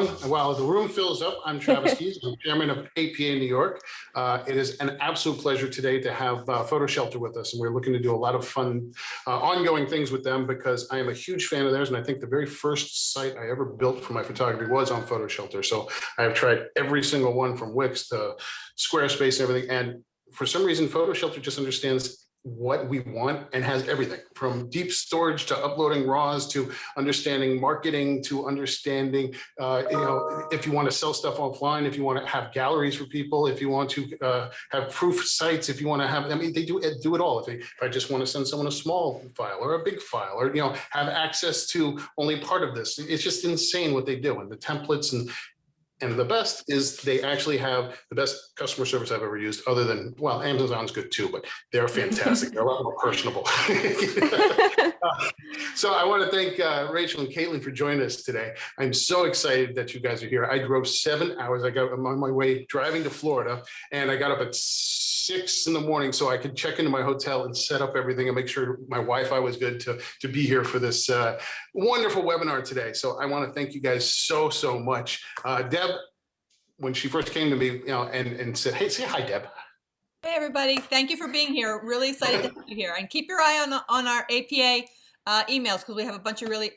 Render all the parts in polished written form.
everyone. While the room fills up, I'm Travis Keys, I'm chairman of APA New York. It is an absolute pleasure today to have PhotoShelter with us, and we're looking to do a lot of fun, ongoing things with them because I am a huge fan of theirs, and I think the very first site I ever built for my photography was on PhotoShelter. So I have tried every single one from Wix to Squarespace and everything, and for some reason, PhotoShelter just understands what we want and has everything from deep storage to uploading RAWs to understanding marketing to understanding, if you want to sell stuff offline, if you want to have galleries for people, if you want to have proof sites, if you want to have, I mean, they do it all. If I just want to send someone a small file or a big file or, have access to only part of this, it's just insane what they do and the templates and the best is they actually have the best customer service I've ever used, other than, well, Amazon's good too, but they're fantastic. They're a lot more personable. So I want to thank Rachel and Caitlyn for joining us today. I'm so excited that you guys are here. I drove 7 hours. I'm on my way driving to Florida, and I got up at 6 in the morning so I could check into my hotel and set up everything and make sure my Wi-Fi was good to be here for this wonderful webinar today. So I want to thank you guys so much. Deb, when she first came to me, and said, "Hey, say hi, Deb." Hey, everybody. Thank you for being here. Really excited to have you here. And keep your eye on our APA emails because we have a bunch of really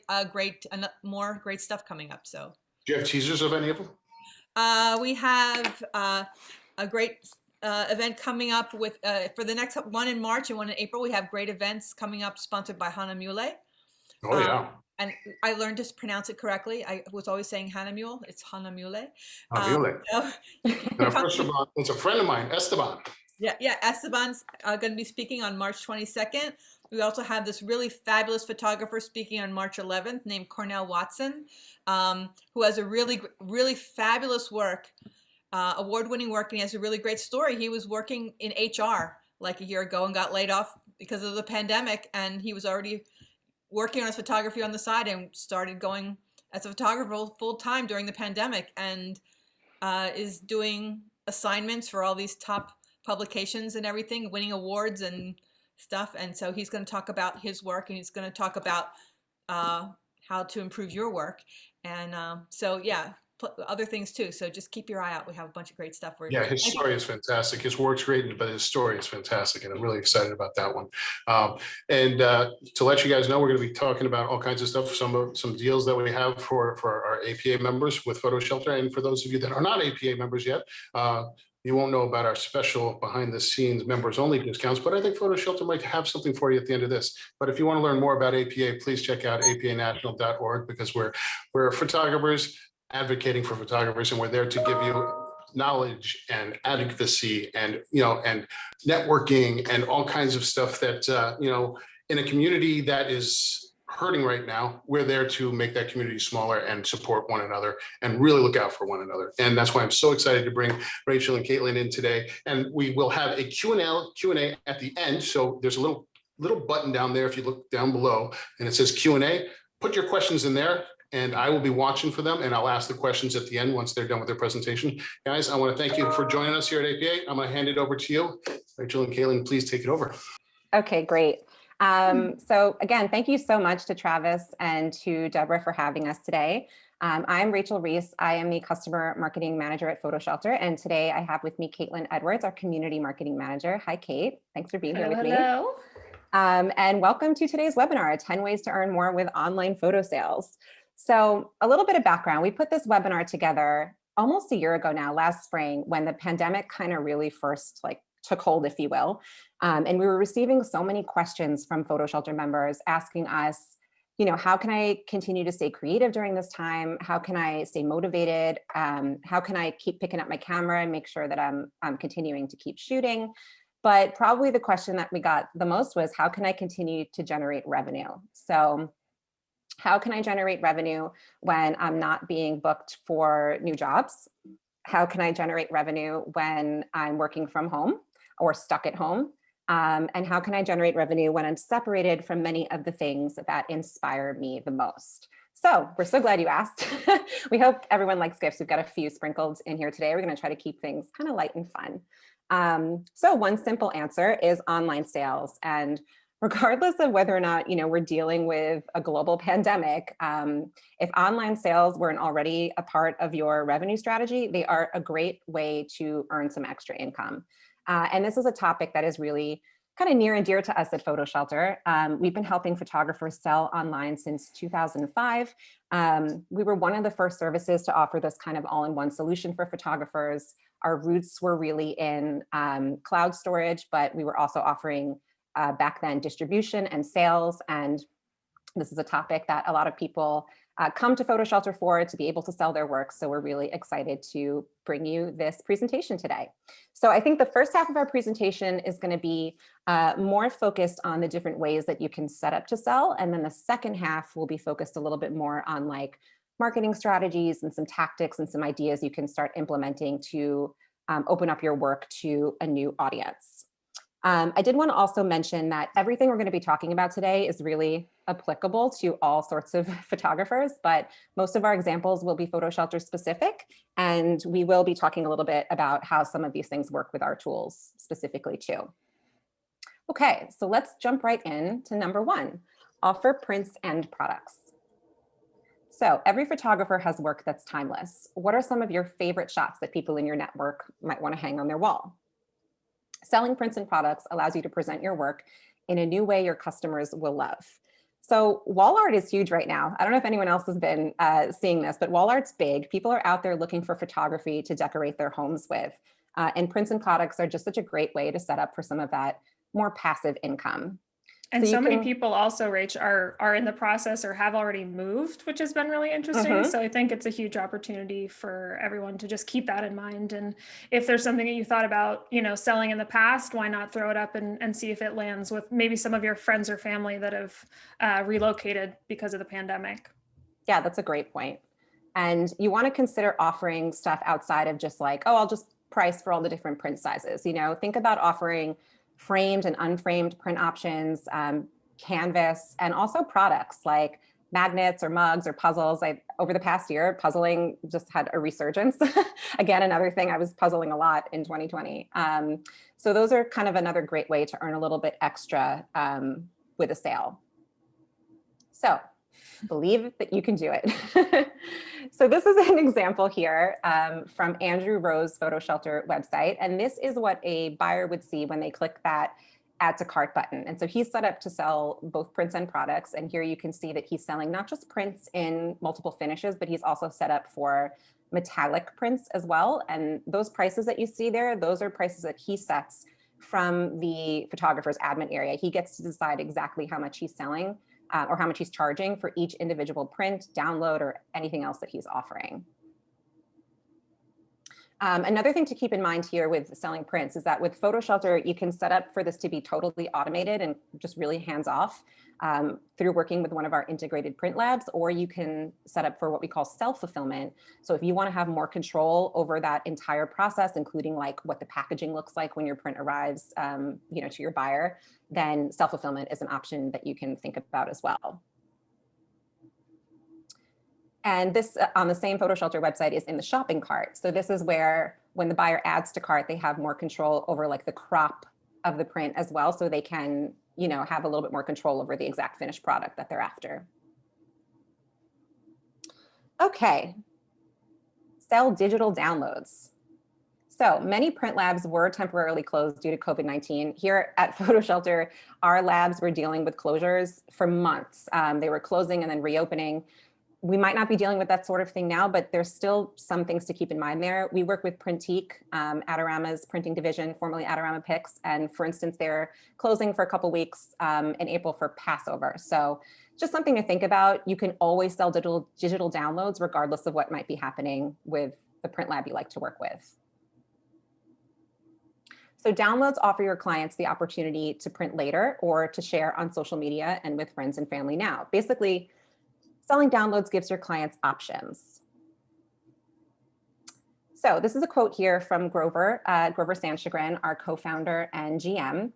more great stuff coming up. So, do you have teasers of any of them? We have a great event coming up with for the next one in March and one in April. We have great events coming up sponsored by Hannah Mule. Oh, yeah. And I learned to pronounce it correctly. I was always saying Hannah Mule. It's Hannah Mule. Mule. First of all, it's a friend of mine, Esteban. Yeah. Esteban's going to be speaking on March 22nd. We also have this really fabulous photographer speaking on March 11th named Cornell Watson, who has a really fabulous work, award-winning work, and he has a really great story. He was working in HR like a year ago and got laid off because of the pandemic, and he was already working on his photography on the side and started going as a photographer full-time during the pandemic, and is doing assignments for all these top publications and everything, winning awards and stuff. And so he's going to talk about his work, and he's going to talk about how to improve your work. And so, yeah, other things too. So just keep your eye out. We have a bunch of great stuff. Yeah, his story is fantastic. His work's great, but his story is fantastic, and I'm really excited about that one. And to let you guys know, we're going to be talking about all kinds of stuff, some deals that we have for our APA members with PhotoShelter, and for those of you that are not APA members yet, you won't know about our special behind-the-scenes members-only discounts, but I think PhotoShelter might have something for you at the end of this. But if you want to learn more about APA, please check out apanational.org, because we're photographers advocating for photographers, and we're there to give you knowledge and advocacy and and networking and all kinds of stuff that in a community that is hurting right now. We're there to make that community smaller and support one another and really look out for one another. And that's why I'm so excited to bring Rachel and Caitlyn in today. And we will have a Q&A at the end. So there's a little button down there if you look down below, and it says Q&A. Put your questions in there, and I will be watching for them, and I'll ask the questions at the end once they're done with their presentation. Guys, I want to thank you for joining us here at APA. I'm going to hand it over to you. Rachel and Caitlyn, please take it over. Okay, great. So again, thank you so much to Travis and to Deborah for having us today. I'm Rachel Reiss. I am the Customer Marketing Manager at PhotoShelter, and today I have with me Caitlyn Edwards, our Community Marketing Manager. Hi, Kate. Thanks for being here with me. Hello. And welcome to today's webinar, 10 Ways to Earn More with Online Photo Sales. So a little bit of background. We put this webinar together almost a year ago now, last spring, when the pandemic kind of really first took hold, if you will. And we were receiving so many questions from PhotoShelter members asking us, how can I continue to stay creative during this time? How can I stay motivated? How can I keep picking up my camera and make sure that I'm continuing to keep shooting? But probably the question that we got the most was, how can I continue to generate revenue? So how can I generate revenue when I'm not being booked for new jobs? How can I generate revenue when I'm working from home or stuck at home? And how can I generate revenue when I'm separated from many of the things that inspire me the most? So we're so glad you asked. We hope everyone likes gifts. We've got a few sprinkled in here today. We're going to try to keep things kind of light and fun. So one simple answer is online sales. And regardless of whether or not, we're dealing with a global pandemic, if online sales weren't already a part of your revenue strategy, they are a great way to earn some extra income. And this is a topic that is really kind of near and dear to us at PhotoShelter. We've been helping photographers sell online since 2005. We were one of the first services to offer this kind of all-in-one solution for photographers. Our roots were really in cloud storage, but we were also offering back then distribution and sales. And this is a topic that a lot of people come to PhotoShelter for, to be able to sell their work. So we're really excited to bring you this presentation today. So I think the first half of our presentation is going to be more focused on the different ways that you can set up to sell. And then the second half will be focused a little bit more on like marketing strategies and some tactics and some ideas you can start implementing to open up your work to a new audience. I did want to also mention that everything we're going to be talking about today is really applicable to all sorts of photographers, but most of our examples will be PhotoShelter specific, and we will be talking a little bit about how some of these things work with our tools specifically too. Okay, so let's jump right in to number one, offer prints and products. So every photographer has work that's timeless. What are some of your favorite shots that people in your network might want to hang on their wall? Selling prints and products allows you to present your work in a new way your customers will love. So wall art is huge right now. I don't know if anyone else has been seeing this, but wall art's big. People are out there looking for photography to decorate their homes with. And prints and products are just such a great way to set up for some of that more passive income. And so many people also, Rach, are in the process or have already moved, which has been really interesting. So I think it's a huge opportunity for everyone to just keep that in mind. And if there's something that you thought about, selling in the past, why not throw it up and see if it lands with maybe some of your friends or family that have relocated because of the pandemic. Yeah, that's a great point. And you want to consider offering stuff outside of just like, oh, I'll just price for all the different print sizes. Think about offering framed and unframed print options, canvas, and also products like magnets or mugs or puzzles. Over the past year, puzzling just had a resurgence. Again, another thing, I was puzzling a lot in 2020. So those are kind of another great way to earn a little bit extra with a sale. So believe that you can do it. So this is an example here from Andrew Rowe's PhotoShelter website. And this is what a buyer would see when they click that add to cart button. And so he's set up to sell both prints and products. And here you can see that he's selling not just prints in multiple finishes, but he's also set up for metallic prints as well. And those prices that you see there, those are prices that he sets from the photographer's admin area. He gets to decide exactly how much he's selling or how much he's charging for each individual print, download, or anything else that he's offering. Another thing to keep in mind here with selling prints is that with PhotoShelter, you can set up for this to be totally automated and just really hands-off through working with one of our integrated print labs, or you can set up for what we call self-fulfillment. So if you want to have more control over that entire process, including like what the packaging looks like when your print arrives to your buyer, then self-fulfillment is an option that you can think about as well. And this on the same PhotoShelter website is in the shopping cart. So this is where when the buyer adds to cart, they have more control over like the crop of the print as well. So they can, have a little bit more control over the exact finished product that they're after. Okay, sell digital downloads. So many print labs were temporarily closed due to COVID-19. Here at PhotoShelter, our labs were dealing with closures for months. They were closing and then reopening. We might not be dealing with that sort of thing now, but there's still some things to keep in mind there. We work with Printique, Adorama's printing division, formerly Adorama Picks. And for instance, they're closing for a couple weeks in April for Passover. So just something to think about. You can always sell digital downloads regardless of what might be happening with the print lab you like to work with. So downloads offer your clients the opportunity to print later or to share on social media and with friends and family now. Basically, selling downloads gives your clients options. So this is a quote here from Grover Sandchagrin, our co-founder and GM.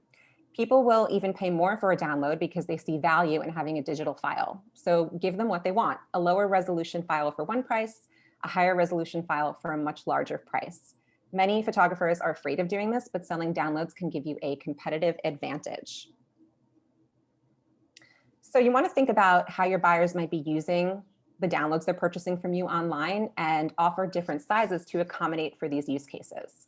People will even pay more for a download because they see value in having a digital file. So give them what they want, a lower resolution file for one price, a higher resolution file for a much larger price. Many photographers are afraid of doing this, but selling downloads can give you a competitive advantage. So you want to think about how your buyers might be using the downloads they're purchasing from you online and offer different sizes to accommodate for these use cases.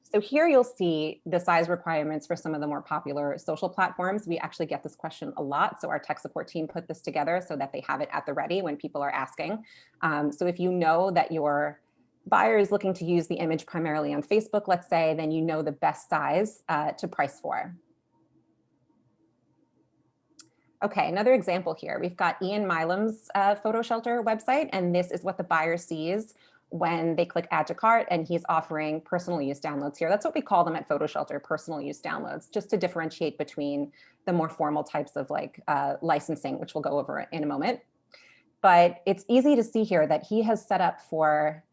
So here you'll see the size requirements for some of the more popular social platforms. We actually get this question a lot. So our tech support team put this together so that they have it at the ready when people are asking. So if you know that your buyer is looking to use the image primarily on Facebook, let's say, then you know the best size to price for. Okay, another example here. We've got Ian Milam's PhotoShelter website, and this is what the buyer sees when they click add to cart, and he's offering personal use downloads here. That's what we call them at PhotoShelter, personal use downloads, just to differentiate between the more formal types of like licensing, which we'll go over in a moment. But it's easy to see here that he has set up for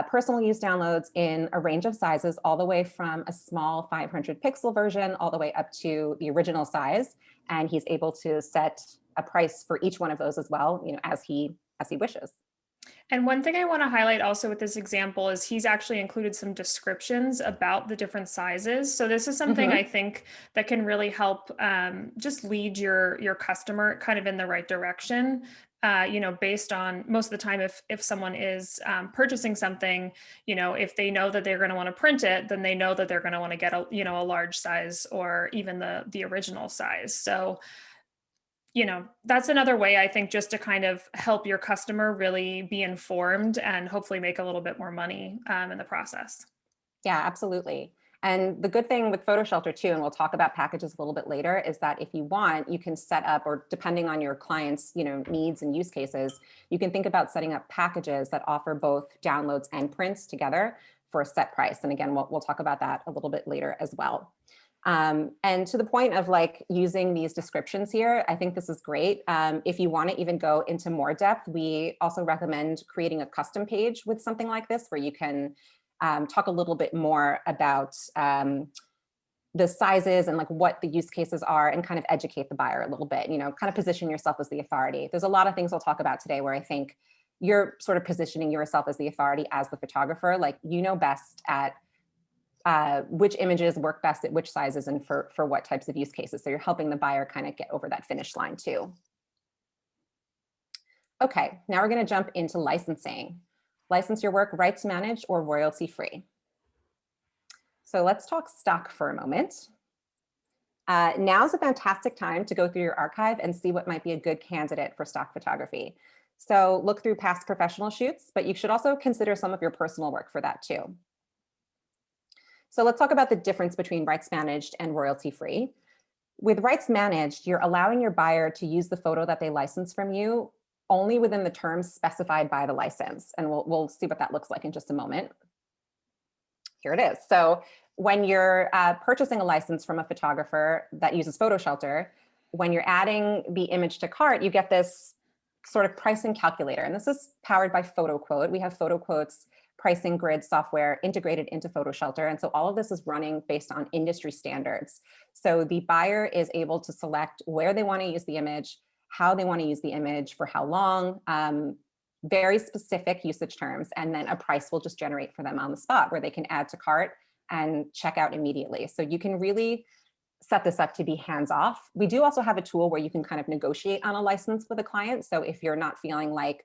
personal use downloads in a range of sizes, all the way from a small 500 pixel version, all the way up to the original size. And he's able to set a price for each one of those as well, you know, as he wishes. And one thing I want to highlight also with this example is he's actually included some descriptions about the different sizes. So this is something I think that can really help just lead your customer kind of in the right direction. You know, based on most of the time, if someone is purchasing something, you know, if they know that they're going to want to print it, then they know that they're going to want to get a large size or even the original size. So, you know, that's another way I think just to kind of help your customer really be informed and hopefully make a little bit more money in the process. Yeah, absolutely. And the good thing with PhotoShelter too, and we'll talk about packages a little bit later, is that if you want, you can set up, or depending on your client's, you know, needs and use cases, you can think about setting up packages that offer both downloads and prints together for a set price. And again, we'll talk about that a little bit later as well. And to the point of like using these descriptions here, I think this is great. If you want to even go into more depth, we also recommend creating a custom page with something like this, where you can talk a little bit more about the sizes and like what the use cases are, and kind of educate the buyer a little bit, you know, kind of position yourself as the authority. There's a lot of things we'll talk about today where I think you're sort of positioning yourself as the authority as the photographer, like, you know best at which images work best at which sizes and for what types of use cases. So you're helping the buyer kind of get over that finish line too. Okay, now we're going to jump into licensing. License your work rights managed or royalty free. So let's talk stock for a moment. Now's a fantastic time to go through your archive and see what might be a good candidate for stock photography. So look through past professional shoots, but you should also consider some of your personal work for that too. So let's talk about the difference between rights managed and royalty free. With rights managed, you're allowing your buyer to use the photo that they license from you only within the terms specified by the license. And we'll see what that looks like in just a moment. Here it is. So when you're purchasing a license from a photographer that uses PhotoShelter, when you're adding the image to cart, you get this sort of pricing calculator. And this is powered by PhotoQuote. We have PhotoQuote's pricing grid software integrated into PhotoShelter. And so all of this is running based on industry standards. So the buyer is able to select where they want to use the image, how they want to use the image, for how long, very specific usage terms, and then a price will just generate for them on the spot where they can add to cart and check out immediately. So you can really set this up to be hands-off. We do also have a tool where you can kind of negotiate on a license with a client. So if you're not feeling like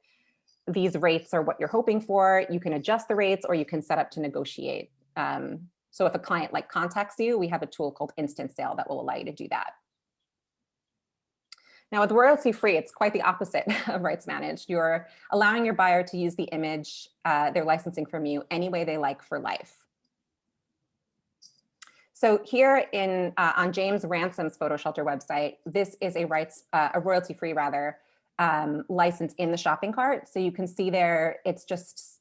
these rates are what you're hoping for, you can adjust the rates, or you can set up to negotiate. So if a client like contacts you, we have a tool called Instant Sale that will allow you to do that. Now with royalty free, it's quite the opposite of rights managed. You're allowing your buyer to use the image they're licensing from you any way they like for life. So here on James Ransom's PhotoShelter website, this is a royalty free license in the shopping cart. So you can see there, it's just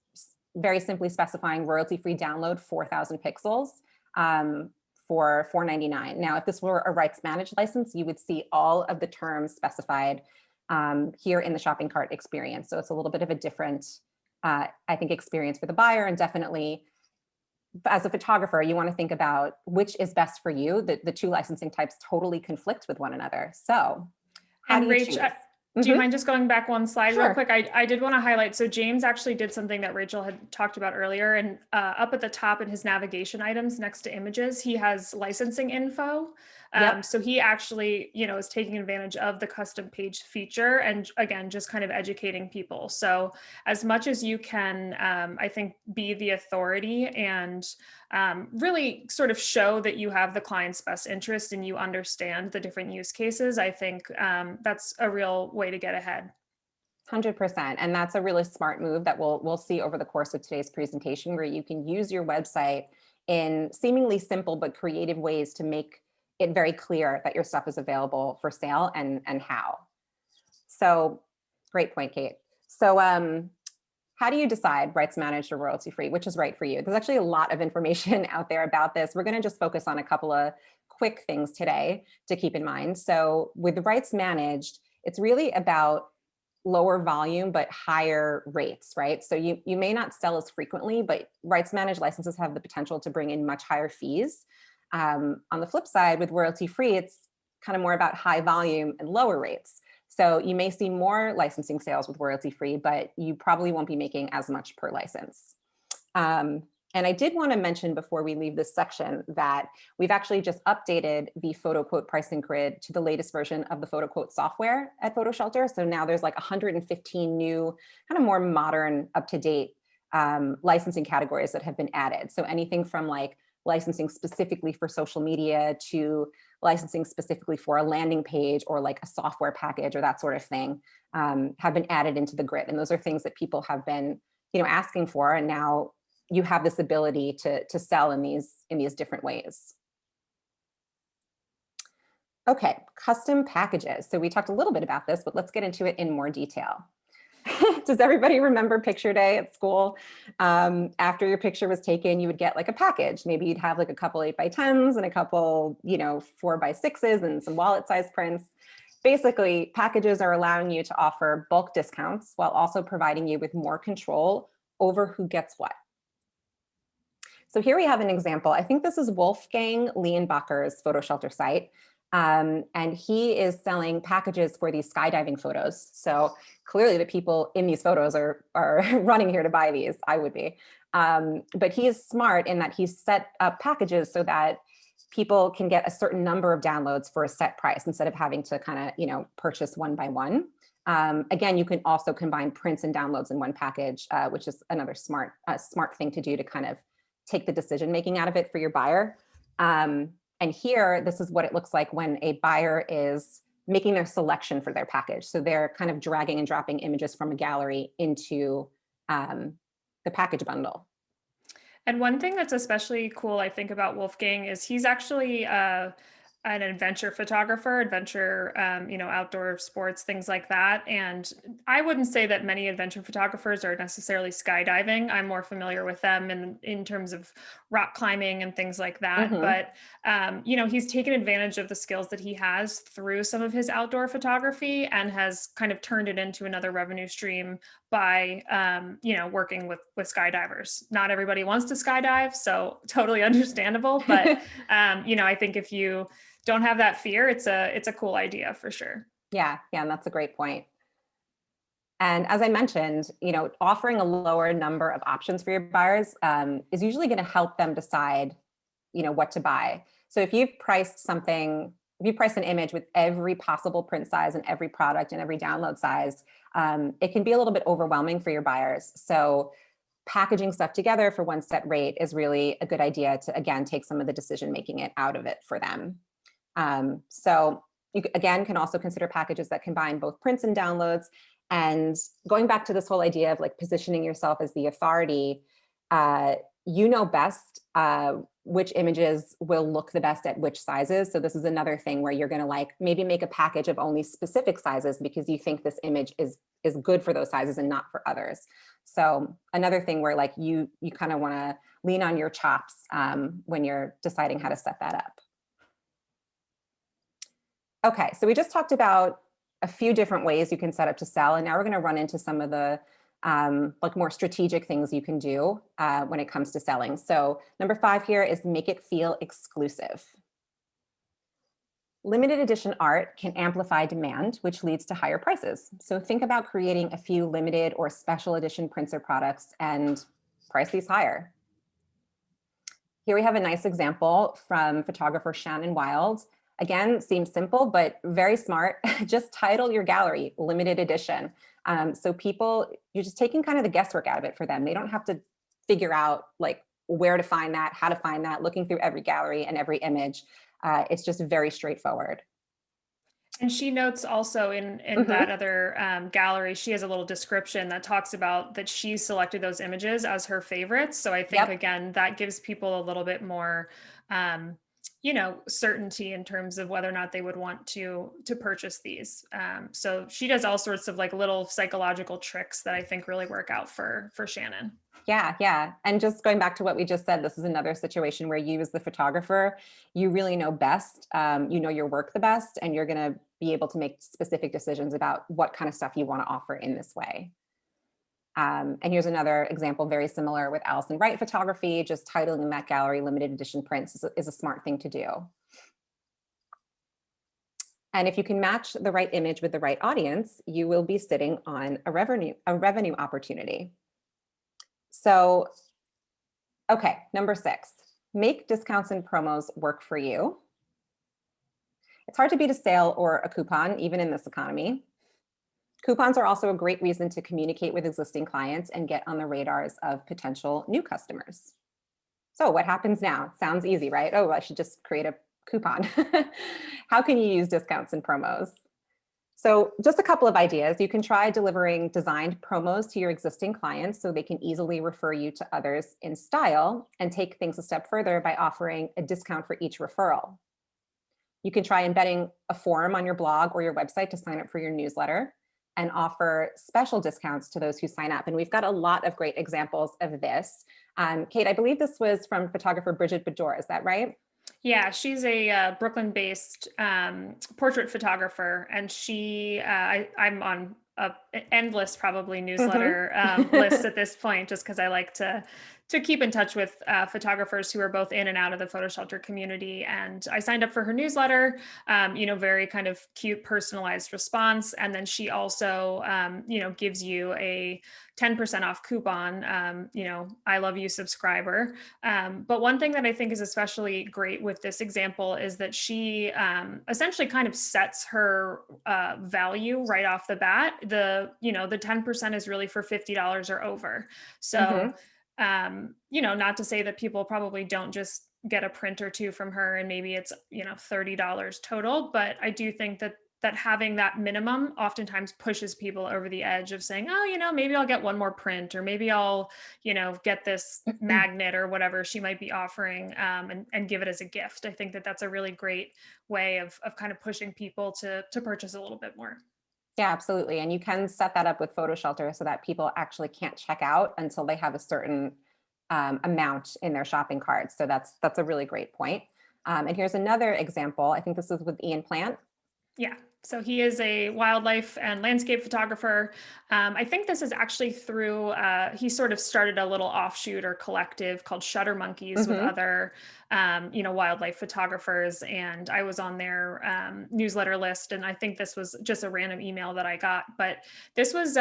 very simply specifying royalty-free download 4,000 pixels for $4.99. Now, if this were a rights managed license, you would see all of the terms specified here in the shopping cart experience. So it's a little bit of a different, I think, experience for the buyer. And definitely, as a photographer, you want to think about which is best for you. The two licensing types totally conflict with one another. So how do you choose? Do you mind just going back one slide real quick? I did want to highlight, so James actually did something that Rachel had talked about earlier, and up at the top in his navigation items next to images, he has licensing info. Yep. So he actually, is taking advantage of the custom page feature and again, just kind of educating people. So as much as you can, I think, be the authority and really sort of show that you have the client's best interest and you understand the different use cases, I think that's a real way to get ahead. 100%. And that's a really smart move that we'll see over the course of today's presentation, where you can use your website in seemingly simple but creative ways to make it very clear that your stuff is available for sale and how. So great point, Kate. So how do you decide rights managed or royalty free, which is right for you? There's actually a lot of information out there about this. We're going to just focus on a couple of quick things today to keep in mind. So with rights managed, it's really about lower volume but higher rates, right? So you may not sell as frequently, but rights managed licenses have the potential to bring in much higher fees. On the flip side, with royalty free, it's kind of more about high volume and lower rates. So you may see more licensing sales with royalty free, but you probably won't be making as much per license. And I did want to mention before we leave this section that we've actually just updated the photo quote pricing grid to the latest version of the photo quote software at PhotoShelter. So now there's like 115 new, kind of more modern, up-to-date licensing categories that have been added. So anything from like licensing specifically for social media to licensing specifically for a landing page or like a software package or that sort of thing have been added into the grid. And those are things that people have been, asking for. And now you have this ability to sell in these different ways. Okay, custom packages. So we talked a little bit about this, but let's get into it in more detail. Does everybody remember picture day at school? After your picture was taken, you would get like a package. Maybe you'd have like a couple 8x10s and a couple, 4x6s and some wallet size prints. Basically, packages are allowing you to offer bulk discounts while also providing you with more control over who gets what. So here we have an example. I think this is Wolfgang Leonbacher's PhotoShelter site. And he is selling packages for these skydiving photos. So clearly the people in these photos are running here to buy these. I would be. But he is smart in that he's set up packages so that people can get a certain number of downloads for a set price instead of having to kind of, purchase one by one. Again, you can also combine prints and downloads in one package, which is another smart thing to do to kind of take the decision-making out of it for your buyer. And here, this is what it looks like when a buyer is making their selection for their package. So they're kind of dragging and dropping images from a gallery into the package bundle. And one thing that's especially cool, I think, about Wolfgang is he's actually an adventure photographer, outdoor sports, things like that. And I wouldn't say that many adventure photographers are necessarily skydiving. I'm more familiar with them in terms of rock climbing and things like that. Mm-hmm. But, he's taken advantage of the skills that he has through some of his outdoor photography and has kind of turned it into another revenue stream by, working with skydivers. Not everybody wants to skydive, so totally understandable. But, I think if you don't have that fear, it's a cool idea for sure. Yeah, and that's a great point. And as I mentioned, offering a lower number of options for your buyers is usually going to help them decide, what to buy. So if you've priced an image with every possible print size and every product and every download size, it can be a little bit overwhelming for your buyers. So packaging stuff together for one set rate is really a good idea to, again, take some of the decision-making it out of it for them. So you, again, can also consider packages that combine both prints and downloads. And going back to this whole idea of like positioning yourself as the authority, best which images will look the best at which sizes. So this is another thing where you're going to like maybe make a package of only specific sizes because you think this image is good for those sizes and not for others. So another thing where like you kind of want to lean on your chops when you're deciding how to set that up. Okay, so we just talked about a few different ways you can set up to sell, and now we're going to run into some of the more strategic things you can do when it comes to selling. So number 5 here is make it feel exclusive. Limited edition art can amplify demand, which leads to higher prices. So think about creating a few limited or special edition prints or products and price these higher. Here we have a nice example from photographer Shannon Wild. Again, seems simple, but very smart. Just title your gallery limited edition. So people, you're just taking kind of the guesswork out of it for them. They don't have to figure out like where to find that, how to find that, looking through every gallery and every image. It's just very straightforward. And she notes also in that other gallery, she has a little description that talks about that she selected those images as her favorites. So I think, again, that gives people a little bit more, certainty in terms of whether or not they would want to purchase these. So she does all sorts of like little psychological tricks that I think really work out for Shannon. Yeah. And just going back to what we just said, this is another situation where you as the photographer, you really know best, you know your work the best, and you're going to be able to make specific decisions about what kind of stuff you want to offer in this way. And here's another example, very similar with Allison Wright photography, just titling that gallery limited edition prints is a smart thing to do. And if you can match the right image with the right audience, you will be sitting on a revenue opportunity. So, okay, number 6, make discounts and promos work for you. It's hard to beat a sale or a coupon, even in this economy. Coupons are also a great reason to communicate with existing clients and get on the radars of potential new customers. So what happens now? Sounds easy, right? Oh, I should just create a coupon. How can you use discounts and promos? So just a couple of ideas. You can try delivering designed promos to your existing clients so they can easily refer you to others in style, and take things a step further by offering a discount for each referral. You can try embedding a form on your blog or your website to sign up for your newsletter and offer special discounts to those who sign up. And we've got a lot of great examples of this. Kate, I believe this was from photographer Bridget Bedore, is that right? Yeah, she's a Brooklyn-based portrait photographer, and I'm on an endless probably newsletter list at this point, just because I like to keep in touch with photographers who are both in and out of the PhotoShelter community. And I signed up for her newsletter, very kind of cute, personalized response. And then she also, gives you a 10% off coupon, I love you subscriber. But one thing that I think is especially great with this example is that she essentially kind of sets her value right off the bat. The 10% is really for $50 or over. So, not to say that people probably don't just get a print or two from her and maybe it's, $30 total, but I do think that having that minimum oftentimes pushes people over the edge of saying, oh, maybe I'll get one more print, or maybe I'll, get this magnet or whatever she might be offering, and give it as a gift. I think that that's a really great way of kind of pushing people to purchase a little bit more. Yeah, absolutely. And you can set that up with PhotoShelter so that people actually can't check out until they have a certain amount in their shopping cart. So that's a really great point. And here's another example. I think this is with Ian Plant. Yeah. So he is a wildlife and landscape photographer. I think this is actually through, he sort of started a little offshoot or collective called Shutter Monkeys with other, wildlife photographers. And I was on their newsletter list. And I think this was just a random email that I got. But this was,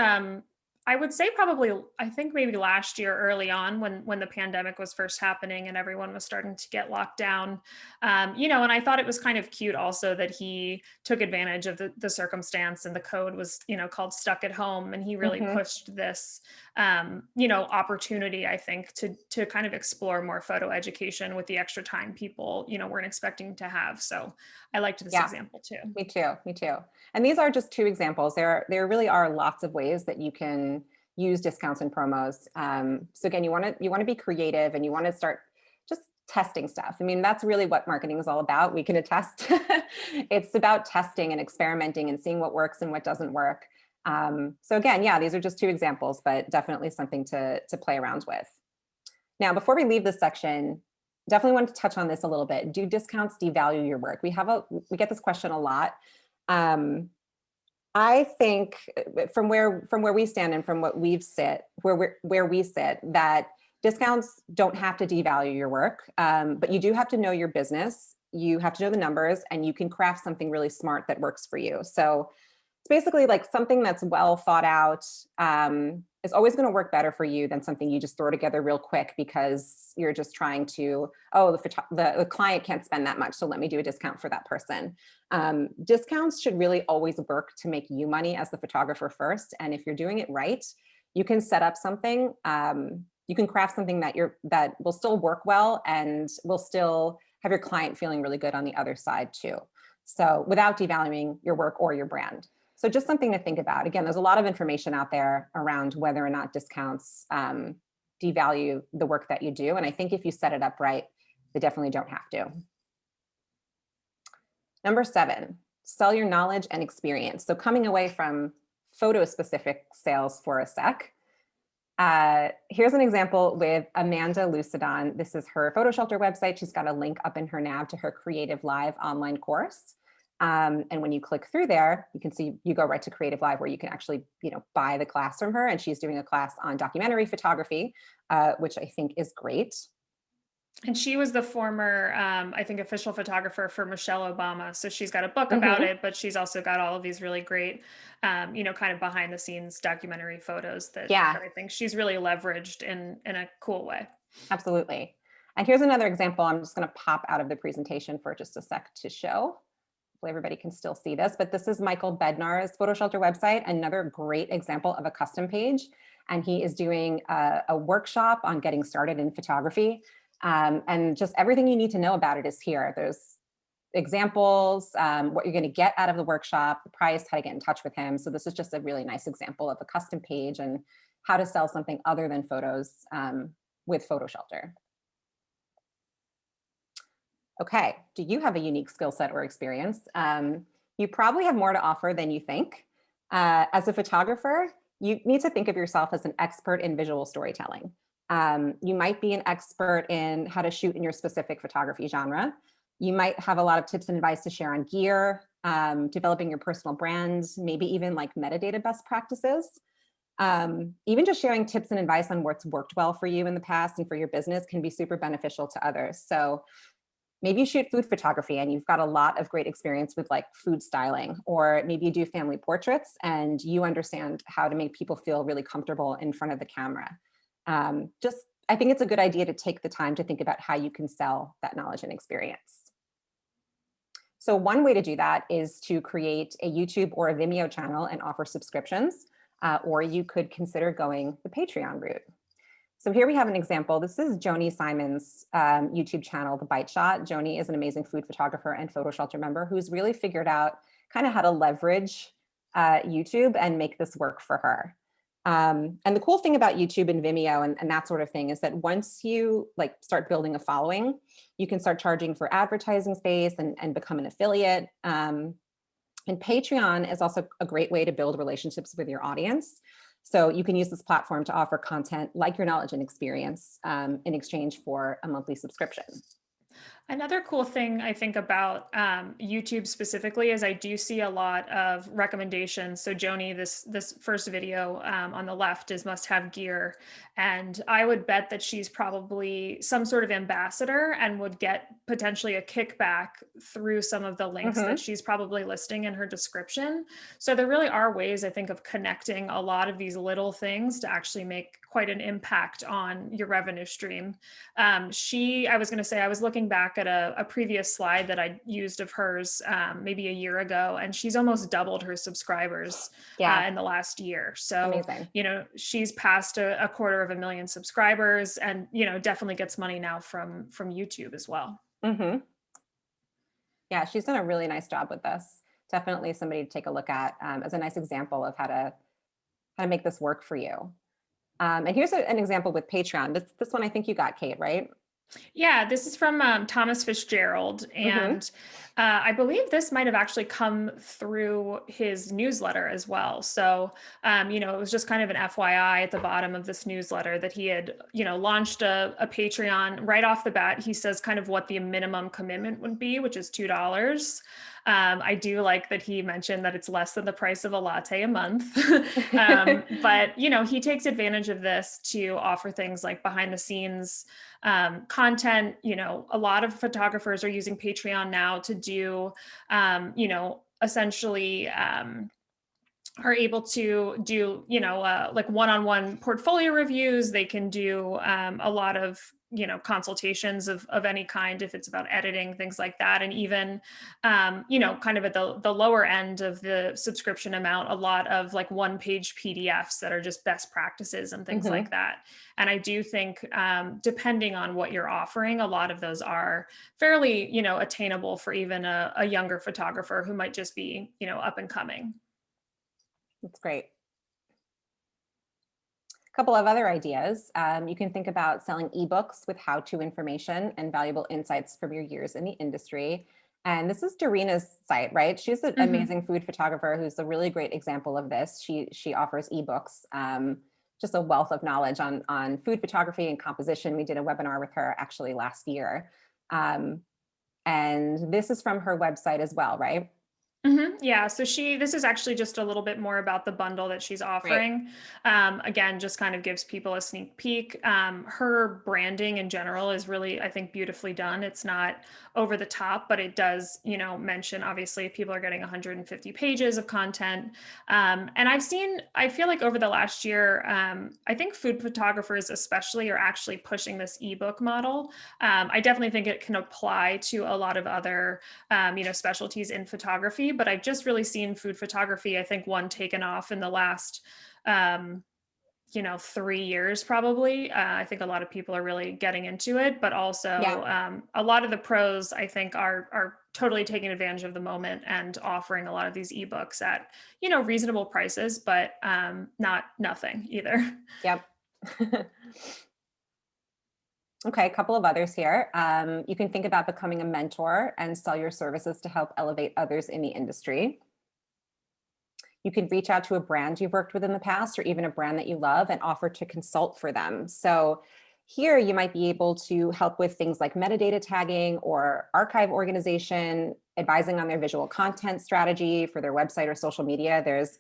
I would say probably, I think maybe last year early on when the pandemic was first happening and everyone was starting to get locked down, and I thought it was kind of cute also that he took advantage of the circumstance, and the code was, called Stuck at Home. And he really pushed this, opportunity, I think, to kind of explore more photo education with the extra time people, weren't expecting to have. So I liked this example too. Me too. And these are just 2 examples. There really are lots of ways that you can use discounts and promos. So again, you want to be creative, and you want to start just testing stuff. I mean, that's really what marketing is all about. We can attest. It's about testing and experimenting and seeing what works and what doesn't work. So again, these are just 2 examples, but definitely something to play around with. Now, before we leave this section, definitely want to touch on this a little bit. Do discounts devalue your work? We get this question a lot. I think from where we stand and from what we sit, that discounts don't have to devalue your work, but you do have to know your business. You have to know the numbers, and you can craft something really smart that works for you. So it's basically like something that's well thought out is always going to work better for you than something you just throw together real quick because you're just trying to, oh, the client can't spend that much, so let me do a discount for that person. Discounts should really always work to make you money as the photographer first. And if you're doing it right, you can set up something, you can craft something that will still work well and will still have your client feeling really good on the other side too. So without devaluing your work or your brand. So just something to think about. Again, there's a lot of information out there around whether or not discounts devalue the work that you do. And I think if you set it up right, they definitely don't have to. Number 7, sell your knowledge and experience. So coming away from photo specific sales for a sec, here's an example with Amanda Lucidon. This is her PhotoShelter website. She's got a link up in her nav to her Creative Live online course. And when you click through there, you can see you go right to Creative Live where you can actually, buy the class from her. And she's doing a class on documentary photography, which I think is great. And she was the former, I think, official photographer for Michelle Obama. So she's got a book about it, but she's also got all of these really great, kind of behind the scenes documentary photos that I think she's really leveraged in a cool way. Absolutely. And here's another example. I'm just going to pop out of the presentation for just a sec to show. Hopefully everybody can still see this, but this is Michael Bednar's PhotoShelter website, another great example of a custom page. And he is doing a workshop on getting started in photography. And just everything you need to know about it is here. There's examples, what you're going to get out of the workshop, the price, how to get in touch with him. So this is just a really nice example of a custom page and how to sell something other than photos with PhotoShelter. Okay, do you have a unique skill set or experience? You probably have more to offer than you think. As a photographer, you need to think of yourself as an expert in visual storytelling. You might be an expert in how to shoot in your specific photography genre. You might have a lot of tips and advice to share on gear, developing your personal brands, maybe even like metadata best practices. Even just sharing tips and advice on what's worked well for you in the past and for your business can be super beneficial to others. So maybe you shoot food photography and you've got a lot of great experience with like food styling, or maybe you do family portraits and you understand how to make people feel really comfortable in front of the camera. I think it's a good idea to take the time to think about how you can sell that knowledge and experience. So one way to do that is to create a YouTube or a Vimeo channel and offer subscriptions, or you could consider going the Patreon route. So here we have an example. This is Joni Simon's YouTube channel, The Bite Shot. Joni is an amazing food photographer and PhotoShelter member who's really figured out kind of how to leverage YouTube and make this work for her. And the cool thing about YouTube and Vimeo and that sort of thing is that once you like start building a following, you can start charging for advertising space and become an affiliate. And Patreon is also a great way to build relationships with your audience. So you can use this platform to offer content like your knowledge and experience in exchange for a monthly subscription. Another cool thing I think about YouTube specifically is I do see a lot of recommendations. So Joni, this first video on the left is must-have gear. And I would bet that she's probably some sort of ambassador and would get potentially a kickback through some of the links that she's probably listing in her description. So there really are ways, I think, of connecting a lot of these little things to actually make quite an impact on your revenue stream. I was going to say, I was looking back at a previous slide that I used of hers maybe a year ago, and she's almost doubled her subscribers in the last year. So, amazing. She's passed 250,000 subscribers and, definitely gets money now from YouTube as well. Yeah, she's done a really nice job with this. Definitely somebody to take a look at as a nice example of how to make this work for you. And here's an example with Patreon. This one I think you got, Kate, right? Yeah, this is from Thomas Fitzgerald. And I believe this might have actually come through his newsletter as well. So, it was just kind of an FYI at the bottom of this newsletter that he had, launched a Patreon right off the bat. He says kind of what the minimum commitment would be, which is $2. I do like that he mentioned that it's less than the price of a latte a month. But, he takes advantage of this to offer things like behind the scenes content. A lot of photographers are using Patreon now to do, essentially are able to do, like one-on-one portfolio reviews. They can do a lot of, consultations of any kind if it's about editing, things like that. And even, kind of at the lower end of the subscription amount, a lot of like one-page PDFs that are just best practices and things like that. And I do think, depending on what you're offering, a lot of those are fairly, attainable for even a younger photographer who might just be, up and coming. That's great. A couple of other ideas. You can think about selling ebooks with how-to information and valuable insights from your years in the industry. And this is Doreena's site, right? She's an amazing food photographer who's a really great example of this. She offers ebooks, just a wealth of knowledge on food photography and composition. We did a webinar with her actually last year. And this is from her website as well, right? Yeah, so this is actually just a little bit more about the bundle that she's offering. Again, just kind of gives people a sneak peek. Her branding in general is really, I think, beautifully done. It's not over the top, but it does, mention, obviously, if people are getting 150 pages of content. And I feel like over the last year, I think food photographers especially are actually pushing this ebook model. I definitely think it can apply to a lot of other, specialties in photography, but I've just really seen food photography, I think, taken off in the last, 3 years, probably. I think a lot of people are really getting into it, but also a lot of the pros, I think, are totally taking advantage of the moment and offering a lot of these ebooks at, reasonable prices, but not nothing either. Yep. Okay, a couple of others here. You can think about becoming a mentor and sell your services to help elevate others in the industry. You can reach out to a brand you've worked with in the past or even a brand that you love and offer to consult for them. So here you might be able to help with things like metadata tagging or archive organization, advising on their visual content strategy for their website or social media. There's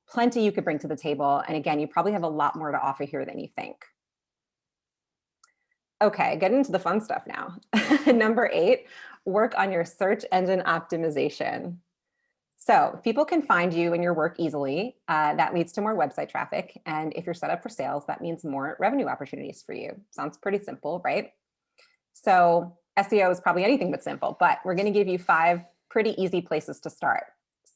plenty you could bring to the table. And again, you probably have a lot more to offer here than you think. Okay, getting into the fun stuff now. Number 8, work on your search engine optimization. So if people can find you and your work easily, that leads to more website traffic. And if you're set up for sales, that means more revenue opportunities for you. Sounds pretty simple, right? So SEO is probably anything but simple, but we're going to give you 5 pretty easy places to start.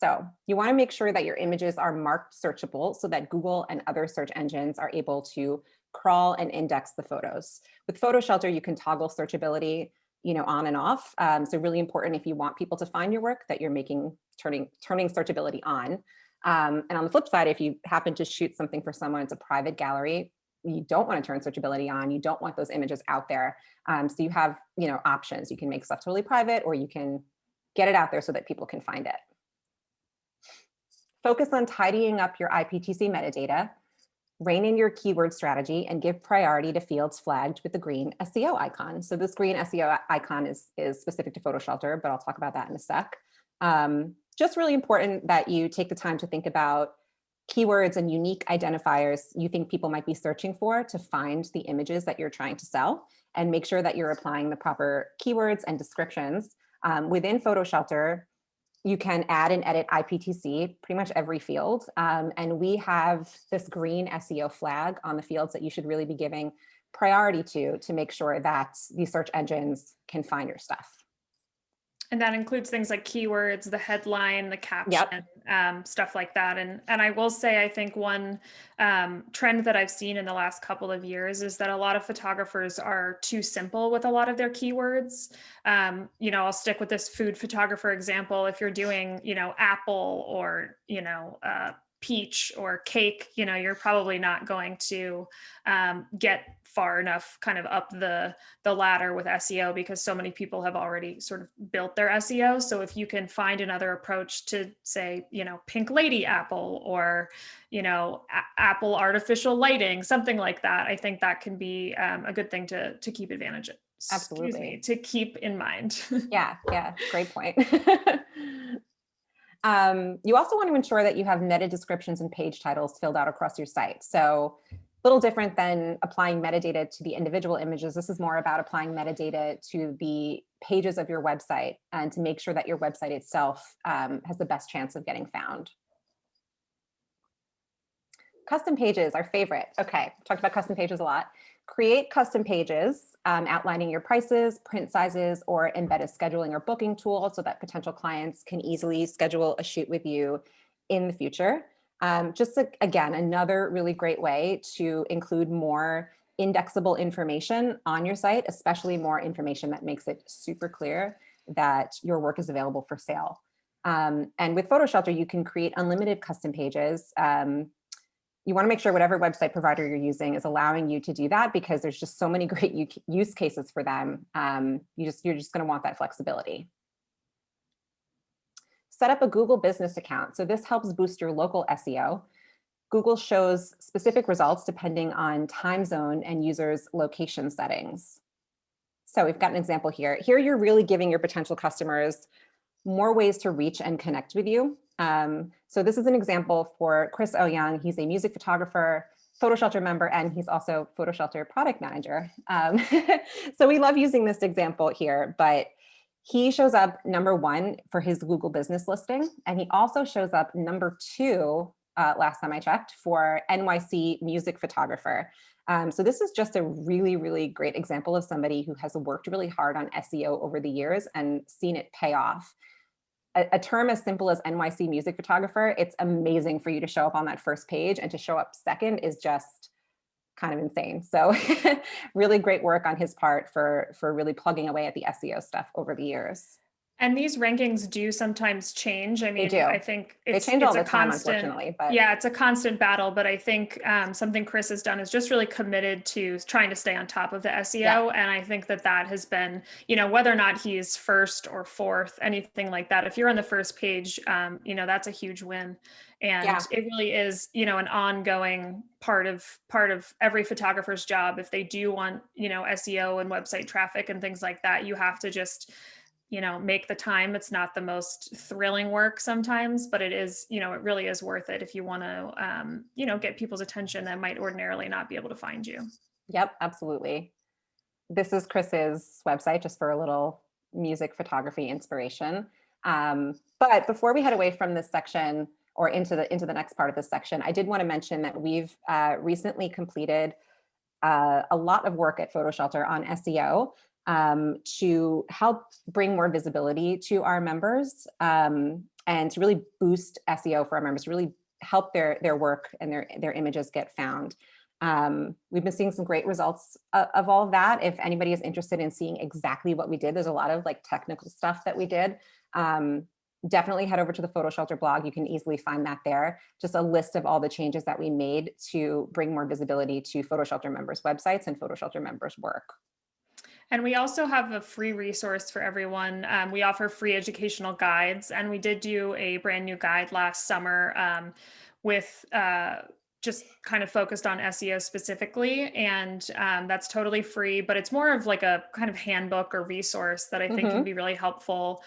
So you want to make sure that your images are marked searchable so that Google and other search engines are able to crawl and index the photos. With PhotoShelter, you can toggle searchability, on and off. So really important if you want people to find your work that you're turning searchability on. And on the flip side, if you happen to shoot something for someone, it's a private gallery, you don't want to turn searchability on. You don't want those images out there. So you have, options. You can make stuff totally private, or you can get it out there so that people can find it. Focus on tidying up your IPTC metadata, rein in your keyword strategy, and give priority to fields flagged with the green SEO icon. So this green SEO icon is specific to PhotoShelter, but I'll talk about that in a sec. Just really important that you take the time to think about keywords and unique identifiers you think people might be searching for to find the images that you're trying to sell, and make sure that you're applying the proper keywords and descriptions. Within PhotoShelter, you can add and edit IPTC pretty much every field. And we have this green SEO flag on the fields that you should really be giving priority to make sure that these search engines can find your stuff. And that includes things like keywords, the headline, the caption, stuff like that. And I will say, I think one trend that I've seen in the last couple of years is that a lot of photographers are too simple with a lot of their keywords. I'll stick with this food photographer example. If you're doing, apple or, peach or cake, you're probably not going to get far enough kind of up the ladder with SEO, because so many people have already sort of built their SEO. So if you can find another approach to, say, pink lady apple, or, apple artificial lighting, something like that, I think that can be a good thing to keep advantage of. Absolutely. To keep in mind. Yeah, great point. You also want to ensure that you have meta descriptions and page titles filled out across your site. So a little different than applying metadata to the individual images. This is more about applying metadata to the pages of your website, and to make sure that your website itself has the best chance of getting found. Custom pages, our favorite. Okay, talked about custom pages a lot. Create custom pages outlining your prices, print sizes, or embedded scheduling or booking tool so that potential clients can easily schedule a shoot with you in the future. Again, another really great way to include more indexable information on your site, especially more information that makes it super clear that your work is available for sale. And with PhotoShelter, you can create unlimited custom pages. You want to make sure whatever website provider you're using is allowing you to do that, because there's just so many great use cases for them. You're just going to want that flexibility. Set up a Google business account. So this helps boost your local SEO. Google shows specific results depending on time zone and users' location settings. So we've got an example here. Here you're really giving your potential customers more ways to reach and connect with you. So this is an example for Chris Oyoung. He's a music photographer, PhotoShelter member, and he's also PhotoShelter product manager. So we love using this example here, but he shows up #1 for his Google business listing. And he also shows up #2, last time I checked, for NYC music photographer. So this is just a really, really great example of somebody who has worked really hard on SEO over the years and seen it pay off. A term as simple as NYC music photographer, it's amazing for you to show up on that first page, and to show up second is just kind of insane. So really great work on his part for really plugging away at the SEO stuff over the years. And these rankings do sometimes change. I mean, They do. I think They change all the time, constant, unfortunately. But yeah, it's a constant battle. But I think something Chris has done is just really committed to trying to stay on top of the SEO. Yeah. And I think that has been, whether or not he's first or fourth, anything like that. If you're on the first page, that's a huge win. And yeah. it really is, an ongoing part of every photographer's job. If they do want, SEO and website traffic and things like that, you have to just make the time. It's not the most thrilling work sometimes, but it is, it really is worth it if you want to, get people's attention that might ordinarily not be able to find you. Yep, absolutely. This is Chris's website, just for a little music photography inspiration. But before we head away from this section or into the next part of this section, I did want to mention that we've recently completed a lot of work at PhotoShelter on SEO. To help bring more visibility to our members, and to really boost SEO for our members, to really help their work and their images get found. We've been seeing some great results of all of that. If anybody is interested in seeing exactly what we did, there's a lot of technical stuff that we did. Definitely head over to the PhotoShelter blog. You can easily find that there. Just a list of all the changes that we made to bring more visibility to PhotoShelter members' websites and PhotoShelter members' work. And we also have a free resource for everyone. We offer free educational guides, and we did do a brand new guide last summer with just kind of focused on SEO specifically. And that's totally free, but it's more of a kind of handbook or resource that I think can be really helpful.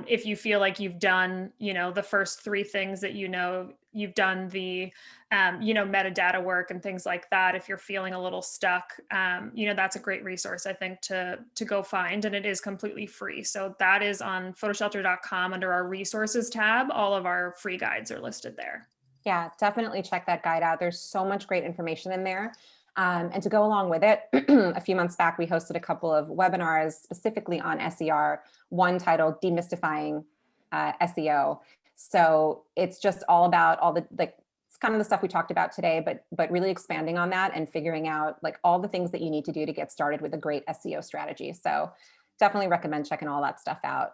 If you feel like you've done, the first 3 things that you've done the, metadata work and things like that. If you're feeling a little stuck, that's a great resource, I think, to go find, and it is completely free. So that is on photoshelter.com under our resources tab. All of our free guides are listed there. Yeah, definitely check that guide out. There's so much great information in there. And to go along with it, a few months back, we hosted a couple of webinars specifically on SER, one titled Demystifying SEO. So it's just all about all the, it's kind of the stuff we talked about today, but really expanding on that and figuring out all the things that you need to do to get started with a great SEO strategy. So definitely recommend checking all that stuff out.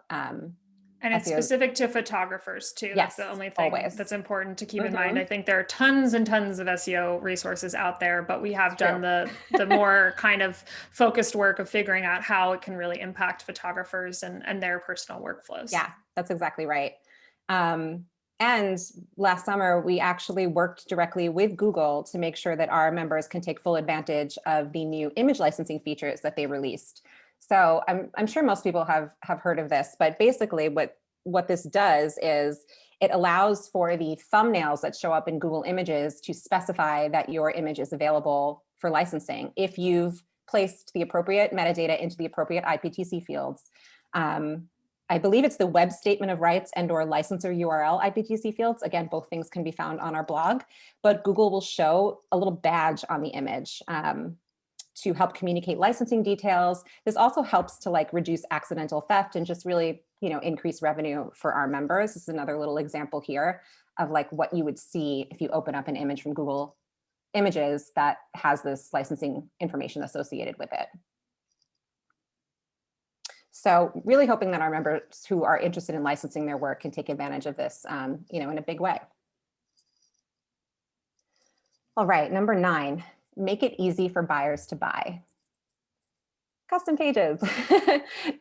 And it's specific to photographers too. Yes, that's the only thing always. That's important to keep in mind. I think there are tons and tons of SEO resources out there, but we have done the more kind of focused work of figuring out how it can really impact photographers and their personal workflows. Yeah, that's exactly right. And last summer, we actually worked directly with Google to make sure that our members can take full advantage of the new image licensing features that they released. So I'm sure most people have heard of this, but basically what this does is it allows for the thumbnails that show up in Google Images to specify that your image is available for licensing if you've placed the appropriate metadata into the appropriate IPTC fields. I believe it's the web statement of rights and or licensor URL IPTC fields. Again, both things can be found on our blog, but Google will show a little badge on the image to help communicate licensing details. This also helps to like reduce accidental theft and just really, increase revenue for our members. This is another little example here of like what you would see if you open up an image from Google Images that has this licensing information associated with it. So really hoping that our members who are interested in licensing their work can take advantage of this, in a big way. All right, number 9, make it easy for buyers to buy. Custom pages.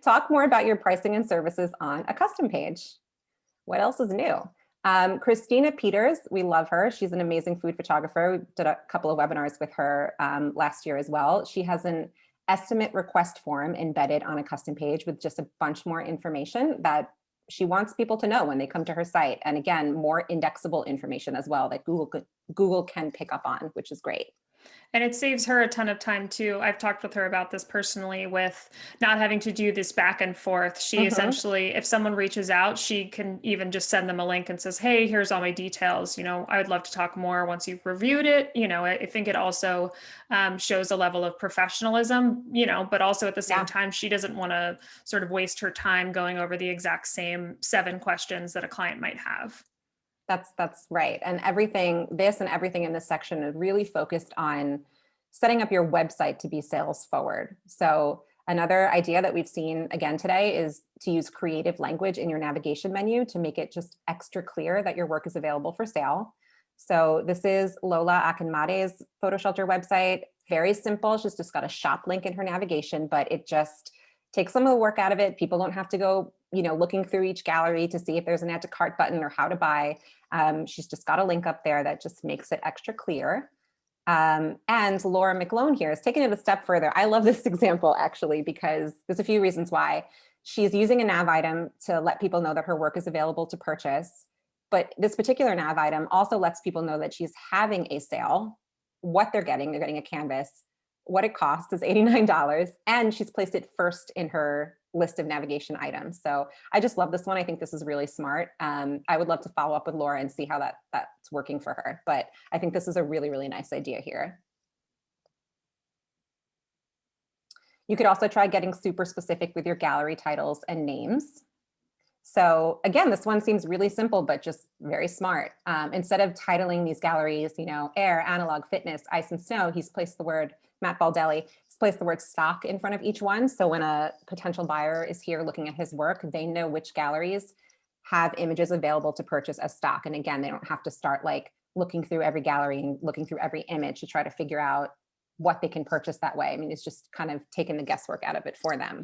Talk more about your pricing and services on a custom page. What else is new? Christina Peters, we love her. She's an amazing food photographer. We did a couple of webinars with her last year as well. She has an estimate request form embedded on a custom page with just a bunch more information that she wants people to know when they come to her site. And again, more indexable information as well that Google can pick up on, which is great. And it saves her a ton of time too. I've talked with her about this personally, with not having to do this back and forth. She essentially, if someone reaches out, she can even just send them a link and says, hey, here's all my details. I would love to talk more once you've reviewed it. I think it also shows a level of professionalism, but also at the same time, she doesn't want to sort of waste her time going over the exact same 7 questions that a client might have. That's right. And everything in this section is really focused on setting up your website to be sales forward. So another idea that we've seen again today is to use creative language in your navigation menu to make it just extra clear that your work is available for sale. So this is Lola Akinmade's PhotoShelter website. Very simple. She's just got a shop link in her navigation, but it just takes some of the work out of it. People don't have to go looking through each gallery to see if there's an add to cart button or how to buy. She's just got a link up there that just makes it extra clear. And Laura McLone here is taking it a step further. I love this example actually, because there's a few reasons why. She's using a nav item to let people know that her work is available to purchase. But this particular nav item also lets people know that she's having a sale, what they're getting a canvas, what it costs is $89, and she's placed it first in her list of navigation items. So I just love this one. I think this is really smart. I would love to follow up with Laura and see how that's working for her. But I think this is a really, really nice idea here. You could also try getting super specific with your gallery titles and names. So again, this one seems really simple, but just very smart. Instead of titling these galleries, air, analog, fitness, ice and snow, he's placed the word, Matt Baldelli, he's placed the word stock in front of each one. So when a potential buyer is here looking at his work, they know which galleries have images available to purchase as stock. And again, they don't have to start like looking through every gallery and looking through every image to try to figure out what they can purchase that way. I mean, it's just kind of taking the guesswork out of it for them.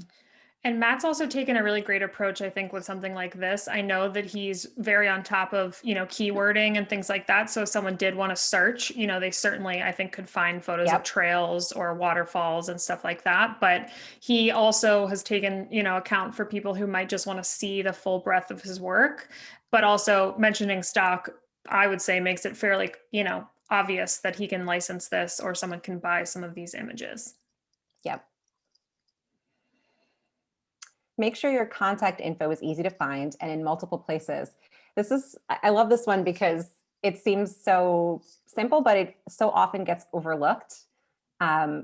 And Matt's also taken a really great approach, I think, with something like this. I know that he's very on top of, keywording and things like that. So if someone did want to search, they certainly, I think, could find photos of trails or waterfalls and stuff like that. But he also has taken, account for people who might just want to see the full breadth of his work. But also mentioning stock, I would say, makes it fairly, obvious that he can license this or someone can buy some of these images. Yep. Make sure your contact info is easy to find and in multiple places. I love this one because it seems so simple, but it so often gets overlooked.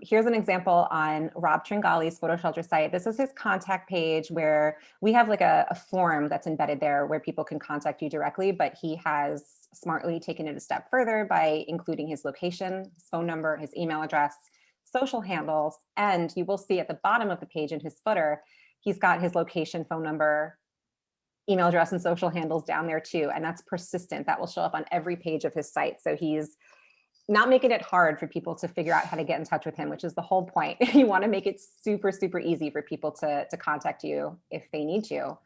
Here's an example on Rob Tringali's PhotoShelter site. This is his contact page where we have like a form that's embedded there where people can contact you directly, but he has smartly taken it a step further by including his location, his phone number, his email address, social handles, and you will see at the bottom of the page in his footer, he's got his location, phone number, email address, and social handles down there too. And that's persistent. That will show up on every page of his site. So he's not making it hard for people to figure out how to get in touch with him, which is the whole point. You want to make it super, super easy for people to contact you if they need to.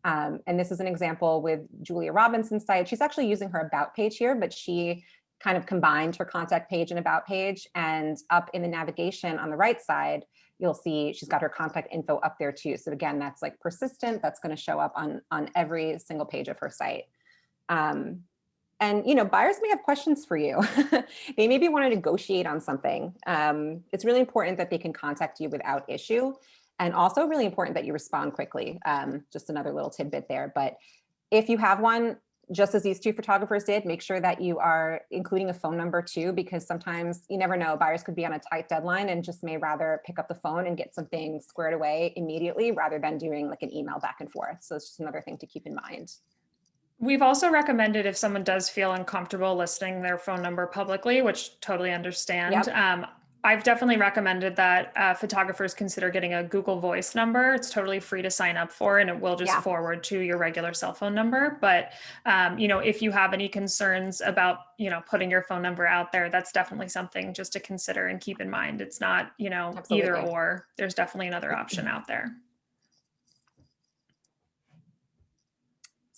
And this is an example with Julia Robinson's site. She's actually using her about page here, but she kind of combined her contact page and about page. And up in the navigation on the right side, you'll see she's got her contact info up there too. So again, that's like persistent. That's going to show up on every single page of her site. And buyers may have questions for you. They maybe want to negotiate on something. It's really important that they can contact you without issue. And also really important that you respond quickly. Just another little tidbit there. But if you have one, just as these two photographers did, make sure that you are including a phone number too, because sometimes you never know, buyers could be on a tight deadline and just may rather pick up the phone and get something squared away immediately rather than doing like an email back and forth. So it's just another thing to keep in mind. We've also recommended if someone does feel uncomfortable listing their phone number publicly, which totally understand. Yep. I've definitely recommended that photographers consider getting a Google Voice number. It's totally free to sign up for, and it will just forward to your regular cell phone number. But, if you have any concerns about, putting your phone number out there, that's definitely something just to consider and keep in mind. It's not, Absolutely. either or. There's definitely another option out there.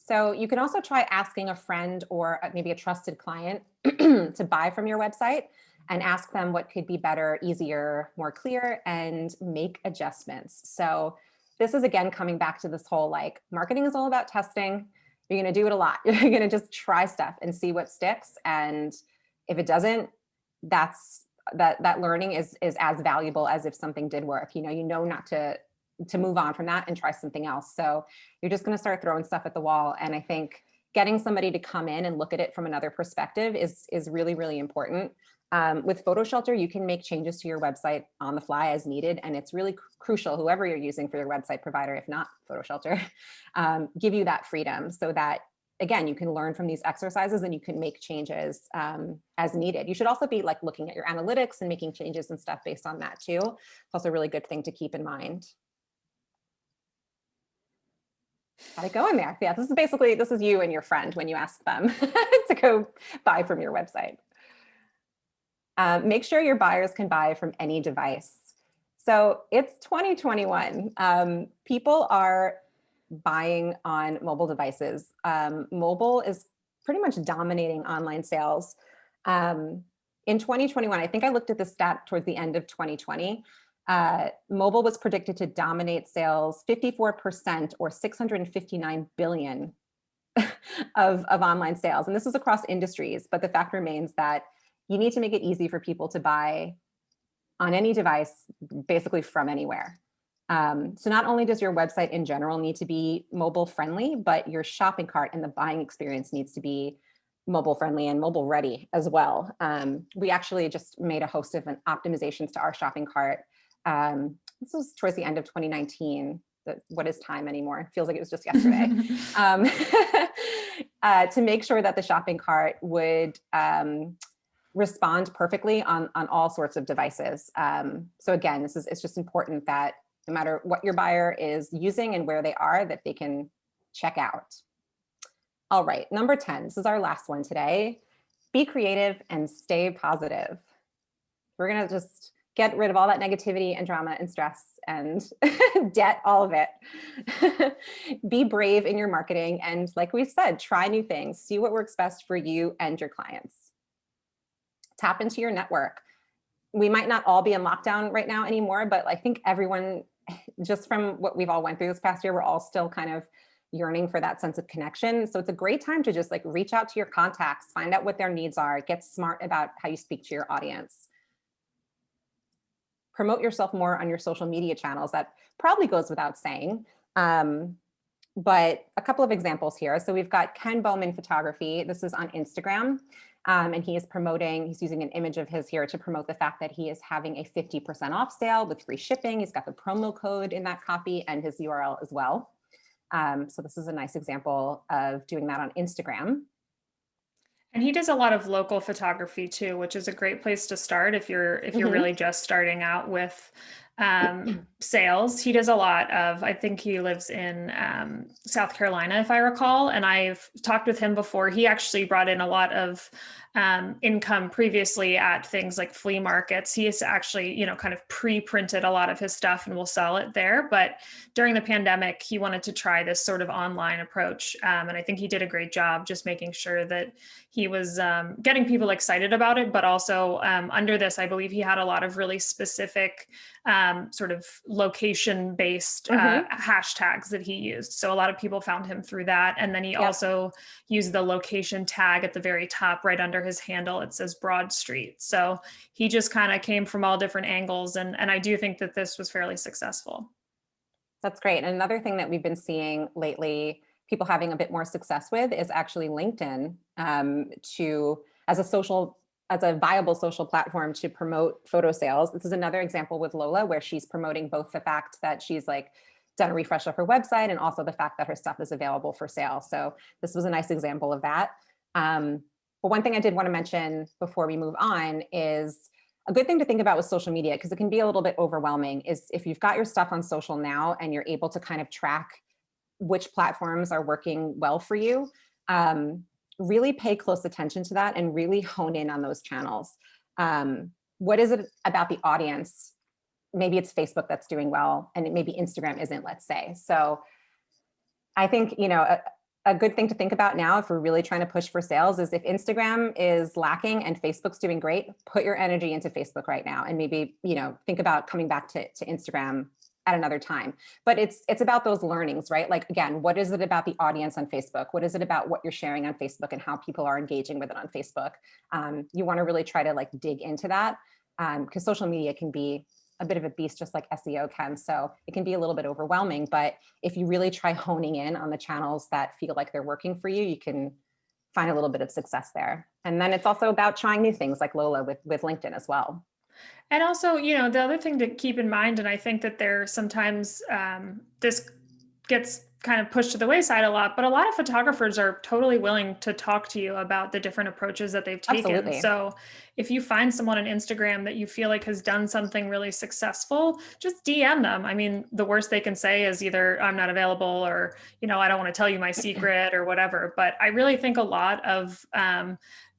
So you can also try asking a friend or maybe a trusted client to buy from your website and ask them what could be better, easier, more clear, and make adjustments. So this is again coming back to this whole like marketing is all about testing. You're going to do it a lot. You're going to just try stuff and see what sticks. And if it doesn't, that learning is as valuable as if something did work. You know not to move on from that and try something else. So you're just going to start throwing stuff at the wall. And I think getting somebody to come in and look at it from another perspective is really, really important. With PhotoShelter, you can make changes to your website on the fly as needed. And it's really crucial, whoever you're using for your website provider, if not PhotoShelter, give you that freedom so that, again, you can learn from these exercises and you can make changes as needed. You should also be like looking at your analytics and making changes and stuff based on that too. It's also a really good thing to keep in mind. How'd it go in there? Yeah, this is you and your friend when you ask them to go buy from your website. Make sure your buyers can buy from any device. So it's 2021. People are buying on mobile devices. Mobile is pretty much dominating online sales. In 2021, I think I looked at the stat towards the end of 2020. Mobile was predicted to dominate sales 54% or 659 billion of online sales. And this is across industries, but the fact remains that you need to make it easy for people to buy on any device, basically from anywhere. So not only does your website in general need to be mobile friendly, but your shopping cart and the buying experience needs to be mobile friendly and mobile ready as well. We actually just made a host of optimizations to our shopping cart. This was towards the end of 2019. What is time anymore? It feels like it was just yesterday. To make sure that the shopping cart would respond perfectly on all sorts of devices. So again, it's just important that no matter what your buyer is using and where they are, that they can check out. All right, number 10, this is our last one today. Be creative and stay positive. We're gonna just get rid of all that negativity and drama and stress and debt, all of it. Be brave in your marketing. And like we've said, try new things, see what works best for you and your clients. Tap into your network. We might not all be in lockdown right now anymore, but I think everyone, just from what we've all went through this past year, we're all still kind of yearning for that sense of connection. So it's a great time to just like reach out to your contacts, find out what their needs are, get smart about how you speak to your audience. Promote yourself more on your social media channels. That probably goes without saying. But a couple of examples here. So we've got Ken Bowman Photography. This is on Instagram. And he's using an image of his here to promote the fact that he is having a 50% off sale with free shipping. He's got the promo code in that copy and his URL as well. So this is a nice example of doing that on Instagram. And he does a lot of local photography too, which is a great place to start if you're really just starting out with sales. He does a lot of, I think he lives in South Carolina, if I recall, and I've talked with him before. He actually brought in a lot of income previously at things like flea markets. He has actually, kind of pre-printed a lot of his stuff and will sell it there. But during the pandemic, he wanted to try this sort of online approach. And I think he did a great job just making sure that he was getting people excited about it. But also under this, I believe he had a lot of really specific sort of location-based hashtags that he used. So a lot of people found him through that. And then he also used the location tag at the very top, right under his handle. It says Broad Street. So he just kind of came from all different angles. And I do think that this was fairly successful. That's great. And another thing that we've been seeing lately, people having a bit more success with, is actually LinkedIn to as a viable social platform to promote photo sales. This is another example with Lola, where she's promoting both the fact that she's like done a refresh of her website and also the fact that her stuff is available for sale. So this was a nice example of that. But one thing I did want to mention before we move on is a good thing to think about with social media, because it can be a little bit overwhelming, is if you've got your stuff on social now and you're able to kind of track which platforms are working well for you, really pay close attention to that and really hone in on those channels. What is it about the audience? Maybe it's Facebook that's doing well, and maybe Instagram isn't, let's say. So I think, a good thing to think about now, if we're really trying to push for sales, is if Instagram is lacking and Facebook's doing great, put your energy into Facebook right now, and maybe, think about coming back to Instagram at another time. But it's about those learnings, right? Like, again, what is it about the audience on Facebook? What is it about what you're sharing on Facebook and how people are engaging with it on Facebook? You want to really try to like dig into that, because social media can be a bit of a beast, just like SEO can. So it can be a little bit overwhelming, but if you really try honing in on the channels that feel like they're working for you, you can find a little bit of success there. And then it's also about trying new things like Lola with LinkedIn as well. And also, the other thing to keep in mind, and I think that there sometimes this gets kind of pushed to the wayside a lot, but a lot of photographers are totally willing to talk to you about the different approaches that they've taken. Absolutely. So if you find someone on Instagram that you feel like has done something really successful, just DM them. I mean, the worst they can say is either I'm not available, or, I don't want to tell you my secret or whatever. But I really think a lot of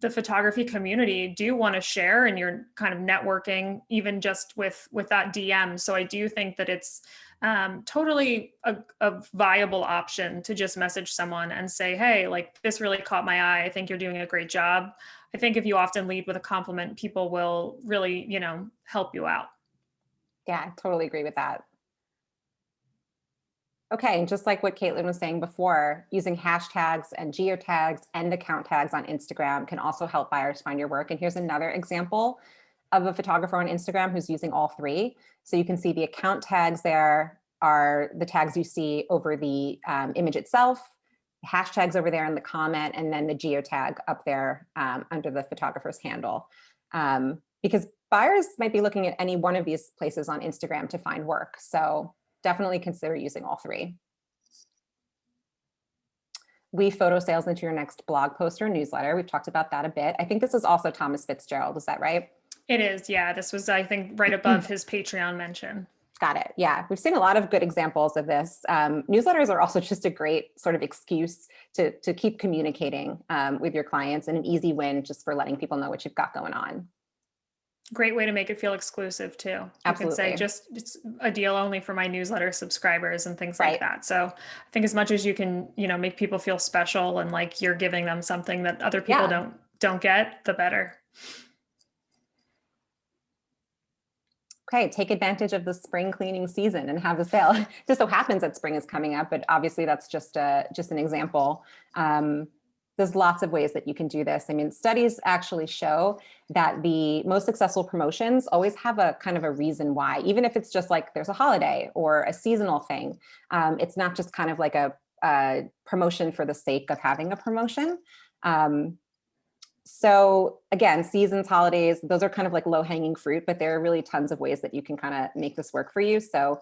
the photography community do want to share, and you're kind of networking even just with that DM. So I do think that it's totally a viable option to just message someone and say, hey, like, this really caught my eye. I think you're doing a great job. I think if you often lead with a compliment, people will really, help you out. Yeah, I totally agree with that. Okay, and just like what Caitlyn was saying before, using hashtags and geotags and account tags on Instagram can also help buyers find your work. And here's another example of a photographer on Instagram who's using all three. So you can see the account tags there are the tags you see over the image itself, hashtags over there in the comment, and then the geotag up there under the photographer's handle. Because buyers might be looking at any one of these places on Instagram to find work. So definitely consider using all three. Weave photo sales into your next blog post or newsletter. We've talked about that a bit. I think this is also Thomas Fitzgerald. Is that right? It is. Yeah. This was, I think, right above his Patreon mention. Got it. Yeah. We've seen a lot of good examples of this. Newsletters are also just a great sort of excuse to keep communicating with your clients, and an easy win just for letting people know what you've got going on. Great way to make it feel exclusive too. Absolutely. You can say it's a deal only for my newsletter subscribers and things like that. So I think as much as you can, make people feel special and like you're giving them something that other people don't get, the better. Okay, take advantage of the spring cleaning season and have a sale. Just so happens that spring is coming up, but obviously that's just an example. There's lots of ways that you can do this. I mean, studies actually show that the most successful promotions always have a kind of a reason why, even if it's just like there's a holiday or a seasonal thing. It's not just kind of like a promotion for the sake of having a promotion. So again, seasons, holidays, those are kind of like low-hanging fruit, but there are really tons of ways that you can kind of make this work for you. So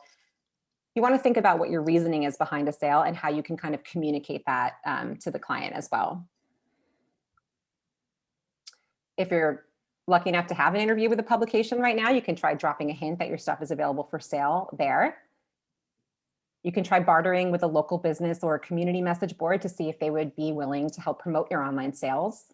you want to think about what your reasoning is behind a sale and how you can kind of communicate that to the client as well. If you're lucky enough to have an interview with a publication right now, you can try dropping a hint that your stuff is available for sale there. You can try bartering with a local business or a community message board to see if they would be willing to help promote your online sales.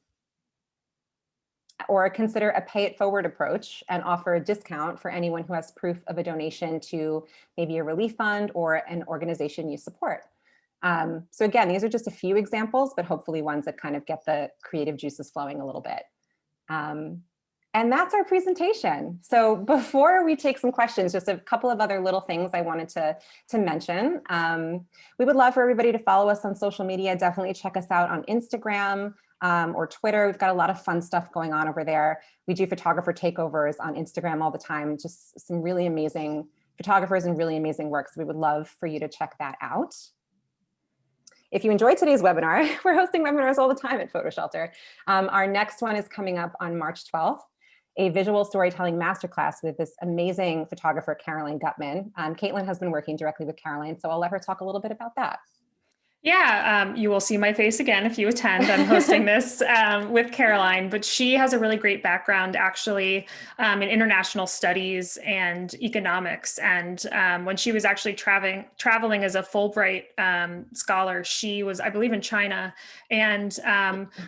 Or consider a pay it forward approach and offer a discount for anyone who has proof of a donation to maybe a relief fund or an organization you support. So again, these are just a few examples, but hopefully ones that kind of get the creative juices flowing a little bit. And that's our presentation. So before we take some questions, just a couple of other little things I wanted to mention. We would love for everybody to follow us on social media. Definitely check us out on Instagram or Twitter. We've got a lot of fun stuff going on over there. We do photographer takeovers on Instagram all the time, just some really amazing photographers and really amazing work. So we would love for you to check that out. If you enjoyed today's webinar, we're hosting webinars all the time at PhotoShelter. Our next one is coming up on March 12th, a visual storytelling masterclass with this amazing photographer, Caroline Gutman. Caitlyn has been working directly with Caroline, so I'll let her talk a little bit about that. Yeah, you will see my face again if you attend. I'm hosting this with Caroline, but she has a really great background actually in international studies and economics. And when she was actually traveling as a Fulbright scholar, she was, I believe, in China, and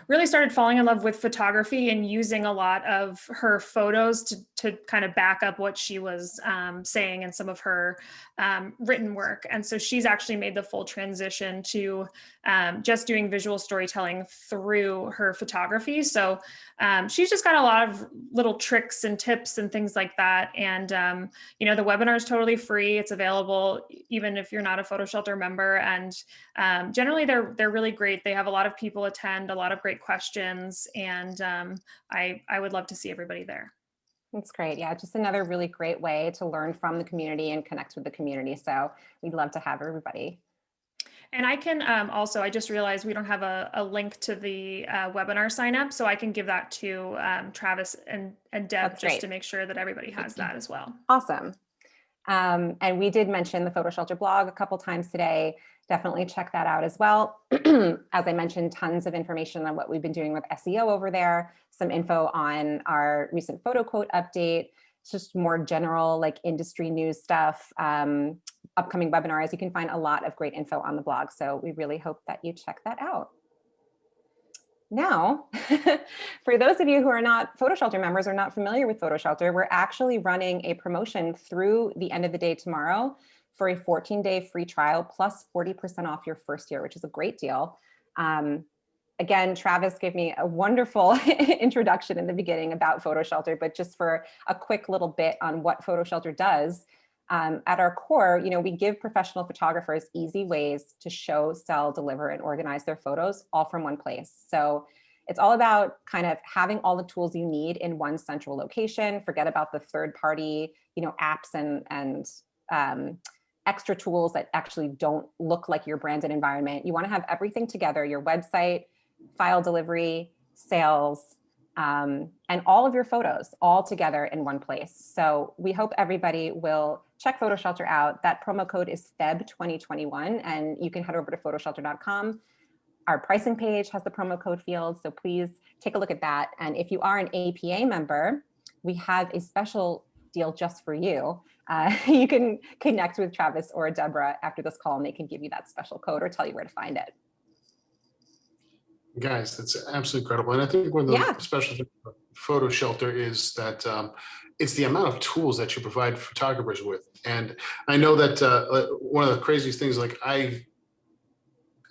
really started falling in love with photography and using a lot of her photos to kind of back up what she was saying in some of her written work. And so she's actually made the full transition to just doing visual storytelling through her photography. So she's just got a lot of little tricks and tips and things like that. And, you know, the webinar is totally free. It's available even if you're not a PhotoShelter member. And generally they're really great. They have a lot of people attend, a lot of great questions. And I would love to see everybody there. That's great. Yeah, just another really great way to learn from the community and connect with the community. So we'd love to have everybody. And I can also, I just realized we don't have a link to the webinar sign up, so I can give that to Travis and Deb. That's just great. to make sure that everybody has that as well. Awesome. And we did mention the PhotoShelter blog a couple times today. Definitely check that out as well. As I mentioned, tons of information on what we've been doing with SEO over there, some info on our recent photo quote update, just more general like industry news stuff, upcoming webinars. You can find a lot of great info on the blog. So we really hope that you check that out. Now, for those of you who are not PhotoShelter members or not familiar with PhotoShelter, we're actually running a promotion through the end of the day tomorrow for a 14-day free trial plus 40% off your first year, which is a great deal. Again, Travis gave me a wonderful introduction in the beginning about PhotoShelter, but just for a quick little bit on what PhotoShelter does. At our core, you know, we give professional photographers easy ways to show, sell, deliver, and organize their photos all from one place. So it's all about kind of having all the tools you need in one central location. Forget about the third-party, you know, apps and extra tools that actually don't look like your branded environment. You want to have everything together: your website, file delivery, sales, and all of your photos all together in one place. So we hope everybody will check PhotoShelter out. That promo code is FEB2021, and you can head over to photoshelter.com. Our pricing page has the promo code field, so please take a look at that. And if you are an APA member, we have a special deal just for you. You can connect with Travis or Deborah after this call, and they can give you that special code or tell you where to find it. Guys, that's absolutely incredible. And I think one of the special things about PhotoShelter is that it's the amount of tools that you provide photographers with. And I know that one of the craziest things, like I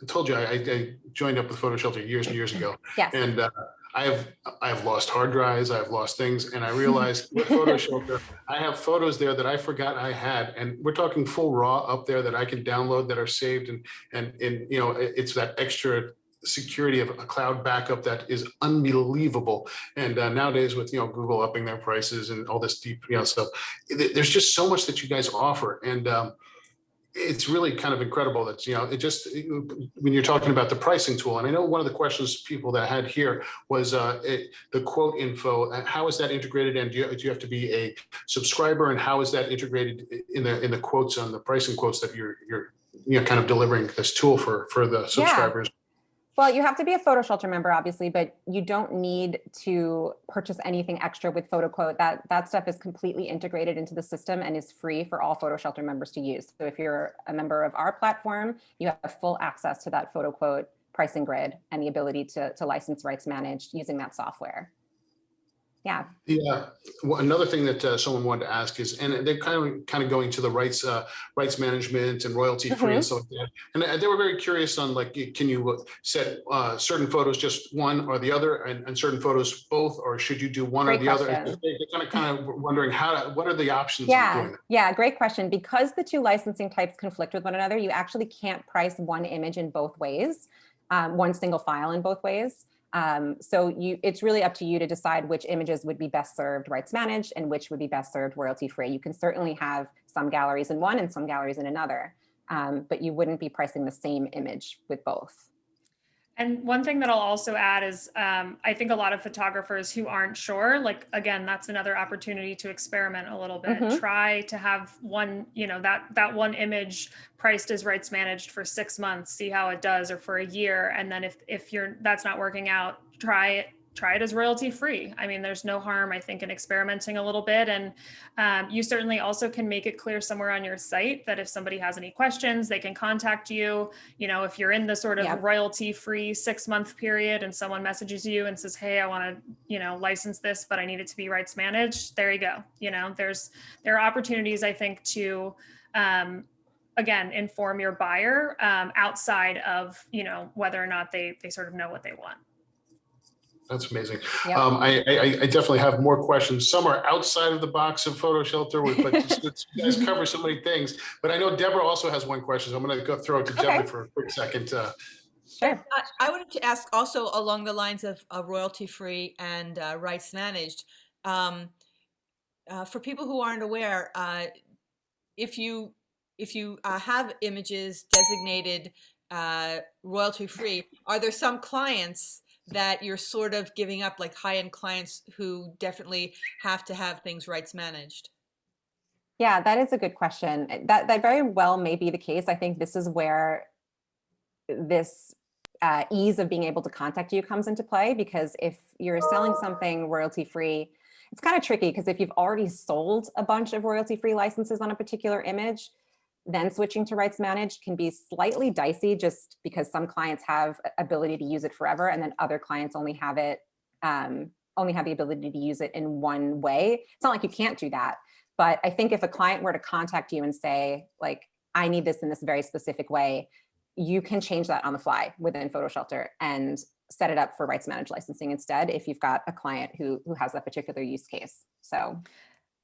told you, I joined up with PhotoShelter years and years ago. Yes. And I have lost hard drives, I have lost things, and I realized with PhotoShelter, I have photos there that I forgot I had, and we're talking full raw up there that I can download that are saved, and you know, it's that extra security of a cloud backup that is unbelievable. And nowadays with, you know, Google upping their prices and all this deep, you know, stuff, there's just so much that you guys offer. And it's really kind of incredible that, you know, it just, when you're talking about the pricing tool, and I know one of the questions people that had here was the quote info. How is that integrated? And do you have to be a subscriber? And how is that integrated in the quotes, on the pricing quotes that you're you know, kind of delivering this tool for the subscribers? Well, you have to be a PhotoShelter member, obviously, but you don't need to purchase anything extra with PhotoQuote. That stuff is completely integrated into the system and is free for all PhotoShelter members to use. So if you're a member of our platform, you have full access to that PhotoQuote pricing grid and the ability to license rights managed using that software. Yeah. Yeah. Well, another thing that someone wanted to ask is, and they're kind of going to the rights management and royalty free and so like that. And they were very curious on, like, can you set certain photos just one or the other, and certain photos both, or should you do one or the other? They're kind of wondering what are the options of doing that? Yeah, great question. Because the two licensing types conflict with one another, you actually can't price one image in both ways, one single file in both ways. So it's really up to you to decide which images would be best served rights managed and which would be best served royalty free. You can certainly have some galleries in one and some galleries in another, but you wouldn't be pricing the same image with both. And one thing that I'll also add is I think a lot of photographers who aren't sure, like, again, that's another opportunity to experiment a little bit. Try to have one, that one image priced as rights managed for 6 months, see how it does, or for a year. And then if that's not working out, try it as royalty free. I mean, there's no harm, I think, in experimenting a little bit. And you certainly also can make it clear somewhere on your site that if somebody has any questions, they can contact you. If you're in the sort of royalty free 6-month period and someone messages you and says, hey, I want to, license this, but I need it to be rights managed. There you go. There are opportunities, I think, to, again, inform your buyer outside of, whether or not they sort of know what they want. That's amazing. Yep. I definitely have more questions. Some are outside of the box of PhotoShelter, but you guys cover so many things. But I know Deborah also has one question, so I'm going to go throw it to Deborah for a quick second. Sure. I wanted to ask also along the lines of royalty free and rights managed. For people who aren't aware, if you have images designated royalty free, are there some clients that you're sort of giving up, like high-end clients who definitely have to have things rights managed? Yeah, that is a good question. That very well may be the case. I think this is where this ease of being able to contact you comes into play, because if you're selling something royalty free, it's kind of tricky, because if you've already sold a bunch of royalty free licenses on a particular image, then switching to rights managed can be slightly dicey, just because some clients have ability to use it forever, and then other clients only have it, only have the ability to use it in one way. It's not like you can't do that, but I think if a client were to contact you and say, like, I need this in this very specific way, you can change that on the fly within PhotoShelter and set it up for rights managed licensing instead, if you've got a client who has that particular use case. So.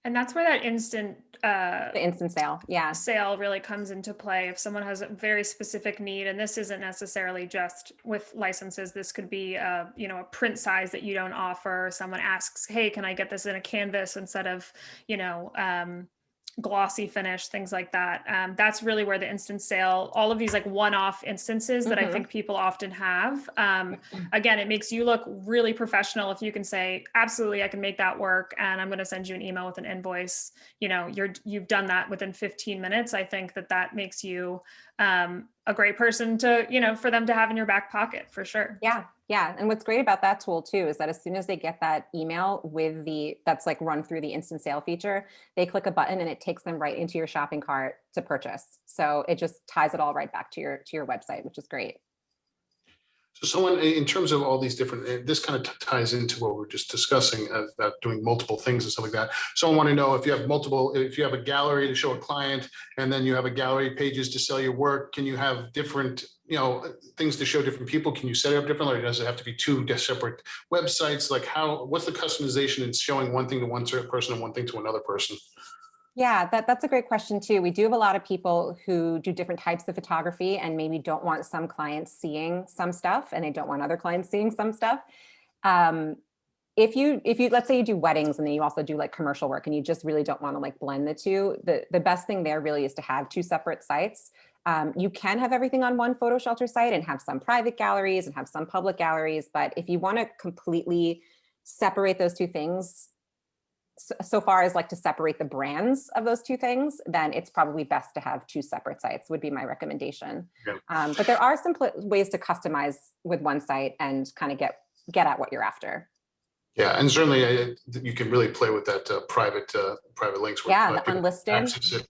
And that's where that instant the instant sale, sale really comes into play. If someone has a very specific need, and this isn't necessarily just with licenses, this could be a print size that you don't offer. Someone asks, hey, can I get this in a canvas instead of glossy finish, things like that. That's really where the instant sale, all of these like one-off instances that I think people often have. Again, it makes you look really professional if you can say, absolutely, I can make that work, and I'm going to send you an email with an invoice. You've done that within 15 minutes. I think that makes you a great person to, for them to have in your back pocket, for sure. Yeah. And what's great about that tool too, is that as soon as they get that email with that's like run through the instant sale feature, they click a button and it takes them right into your shopping cart to purchase. So it just ties it all right back to your website, which is great. So someone, in terms of all these different, this kind of ties into what we're just discussing about doing multiple things and stuff like that. Someone want to know if you have a gallery to show a client, and then you have a gallery pages to sell your work, can you have different, things to show different people? Can you set it up differently, or does it have to be two separate websites? Like what's the customization in showing one thing to one certain person and one thing to another person? Yeah, that's a great question too. We do have a lot of people who do different types of photography and maybe don't want some clients seeing some stuff, and they don't want other clients seeing some stuff. If you let's say you do weddings and then you also do like commercial work, and you just really don't want to like blend the two, the best thing there really is to have two separate sites. You can have everything on one PhotoShelter site and have some private galleries and have some public galleries, but if you want to completely separate those two things, so far as like to separate the brands of those two things, then it's probably best to have two separate sites, would be my recommendation. Yeah. But there are some ways to customize with one site and kind of get at what you're after. Yeah, and certainly you can really play with that private links. Yeah, the unlisted.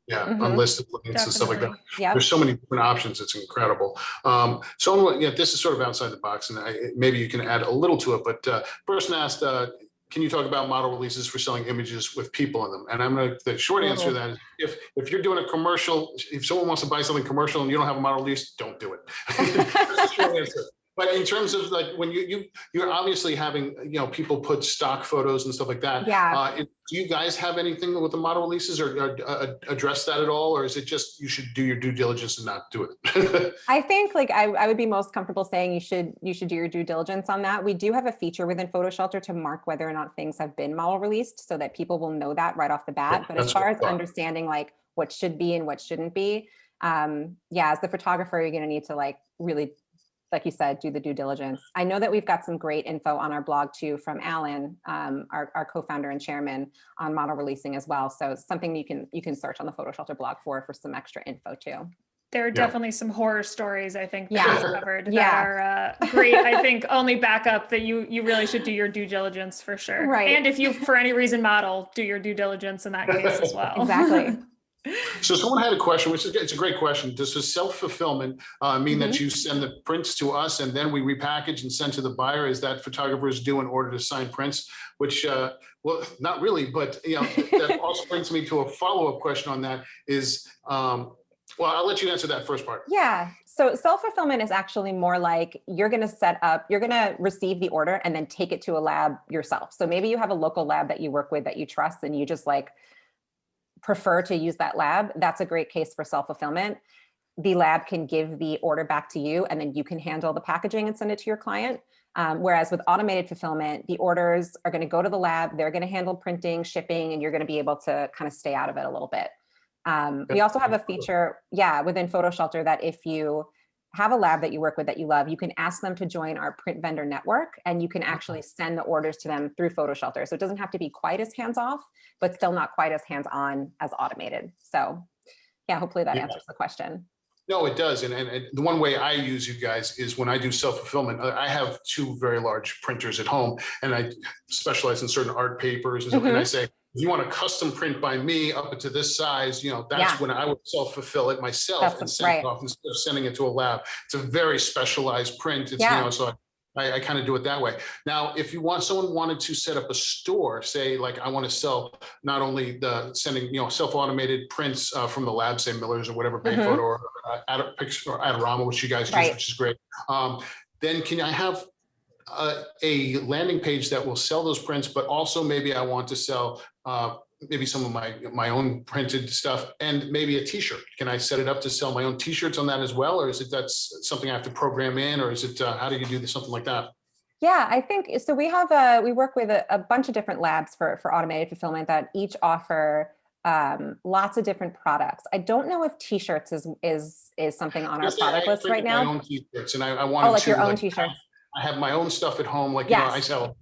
Unlisted links and stuff like that. Yeah, there's so many different options. It's incredible. This is sort of outside the box, and maybe you can add a little to it. But person asked, can you talk about model releases for selling images with people in them? And the short answer to that is, if you're doing a commercial, if someone wants to buy something commercial and you don't have a model release, don't do it. That's the short answer. But in terms of like when you're obviously having, people put stock photos and stuff like that. Yeah. Do you guys have anything with the model releases or address that at all? Or is it just you should do your due diligence and not do it? I think like I would be most comfortable saying you should do your due diligence on that. We do have a feature within PhotoShelter to mark whether or not things have been model released so that people will know that right off the bat. But as far as understanding like what should be and what shouldn't be, as the photographer, you're going to need to like really, like you said, do the due diligence. I know that we've got some great info on our blog too from Alan, our co-founder and chairman, on model releasing as well. So it's something you can search on the PhotoShelter blog for some extra info too. There are definitely some horror stories, I think, that we've covered Yeah. that are great. I think only back up that you really should do your due diligence for sure. Right. And if you, for any reason, model, do your due diligence in that case as well. Exactly. So someone had a question, which is it's a great question. Does the self-fulfillment mean that you send the prints to us and then we repackage and send to the buyer? Is that photographers do in order to sign prints? Which, well, not really, but that also brings me to a follow-up question on that is, well, I'll let you answer that first part. Yeah. So self-fulfillment is actually more like you're going to receive the order and then take it to a lab yourself. So maybe you have a local lab that you work with that you trust and you just like prefer to use that lab. That's a great case for self-fulfillment. The lab can give the order back to you and then you can handle the packaging and send it to your client. Whereas with automated fulfillment, the orders are going to go to the lab, they're going to handle printing, shipping, and you're going to be able to kind of stay out of it a little bit. We also have a feature, within PhotoShelter that if you have a lab that you work with that you love, you can ask them to join our print vendor network and you can actually send the orders to them through PhotoShelter. So it doesn't have to be quite as hands-off, but still not quite as hands-on as automated. So hopefully that answers the question. No, it does. And the one way I use you guys is when I do self-fulfillment. I have 2 very large printers at home and I specialize in certain art papers. And, and I say, if you want a custom print by me up to this size, that's when I would self-fulfill it myself and send it off instead of sending it to a lab. It's a very specialized print. It's, so I kind of do it that way. Now, if someone wanted to set up a store, say like I want to sell not only the sending, self-automated prints from the lab, say Miller's or whatever, Bayphoto or Adorama, which you guys use, which is great. Then can I have a landing page that will sell those prints, but also maybe I want to sell maybe some of my own printed stuff and maybe a t-shirt. Can I set it up to sell my own t-shirts on that as well? Or is it that's something I have to program in, or is it how do you do something like that? Yeah, I think so. We work with a bunch of different labs for automated fulfillment that each offer lots of different products. I don't know if t-shirts is something on our product list right now. My own t-shirts, and I wanted your own t-shirts. I have my own stuff at home. Like, I sell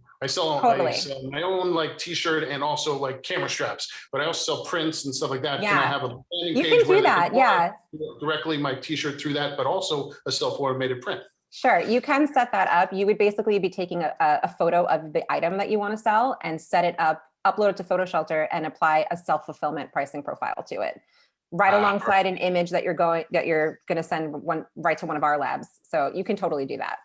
my own like t-shirt and also like camera straps, but I also sell prints and stuff like that. Yeah. Can I have a landing You page can do that. directly my t-shirt through that, but also a self-automated print? Sure. You can set that up. You would basically be taking a photo of the item that you want to sell and set it up, upload it to PhotoShelter and apply a self-fulfillment pricing profile to it. Right alongside an image that you're going to send right to one of our labs. So you can totally do that.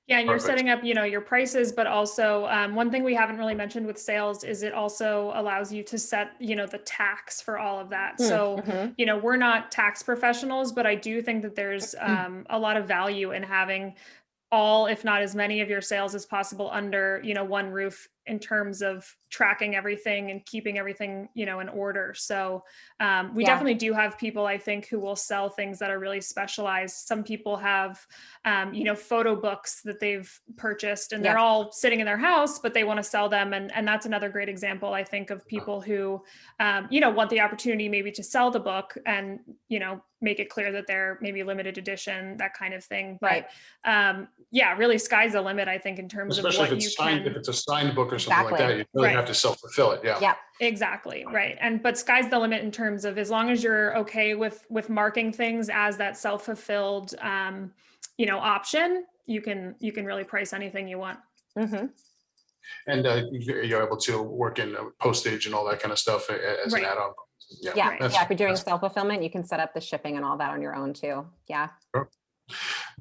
Yeah, and you're setting up, your prices, but also one thing we haven't really mentioned with sales is it also allows you to set, the tax for all of that. So, we're not tax professionals, but I do think that there's a lot of value in having all, if not as many of your sales as possible under, one roof in terms of tracking everything and keeping everything, in order. So we definitely do have people, I think, who will sell things that are really specialized. Some people have, photo books that they've purchased and they're all sitting in their house, but they want to sell them. And that's another great example, I think, of people who, want the opportunity maybe to sell the book and, make it clear that they're maybe limited edition, that kind of thing. But really sky's the limit, I think, in terms of what you can. If it's a signed book or something like that, you really have to self-fulfill it. Yeah. Exactly. Right. But sky's the limit in terms of as long as you're okay with marking things as that self-fulfilled, option, you can really price anything you want. And you're able to work in postage and all that kind of stuff as an add-on. If you're doing self-fulfillment, you can set up the shipping and all that on your own too. Yeah. Sure.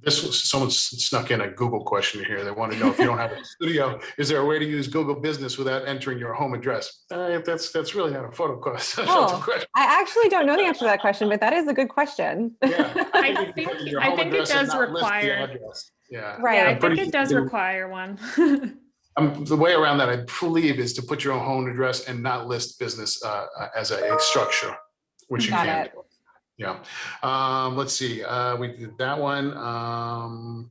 Someone snuck in a Google question here. They want to know, if you don't have a studio, is there a way to use Google Business without entering your home address? That's really not a photo question. I actually don't know the answer to that question, but that is a good question. I think it does require. Yeah. Right. Yeah, I I'm pretty think it does sure- require one. The way around that, I believe, is to put your own home address and not list business as a structure, which you Got can it. do. Yeah. Let's see. We did that one.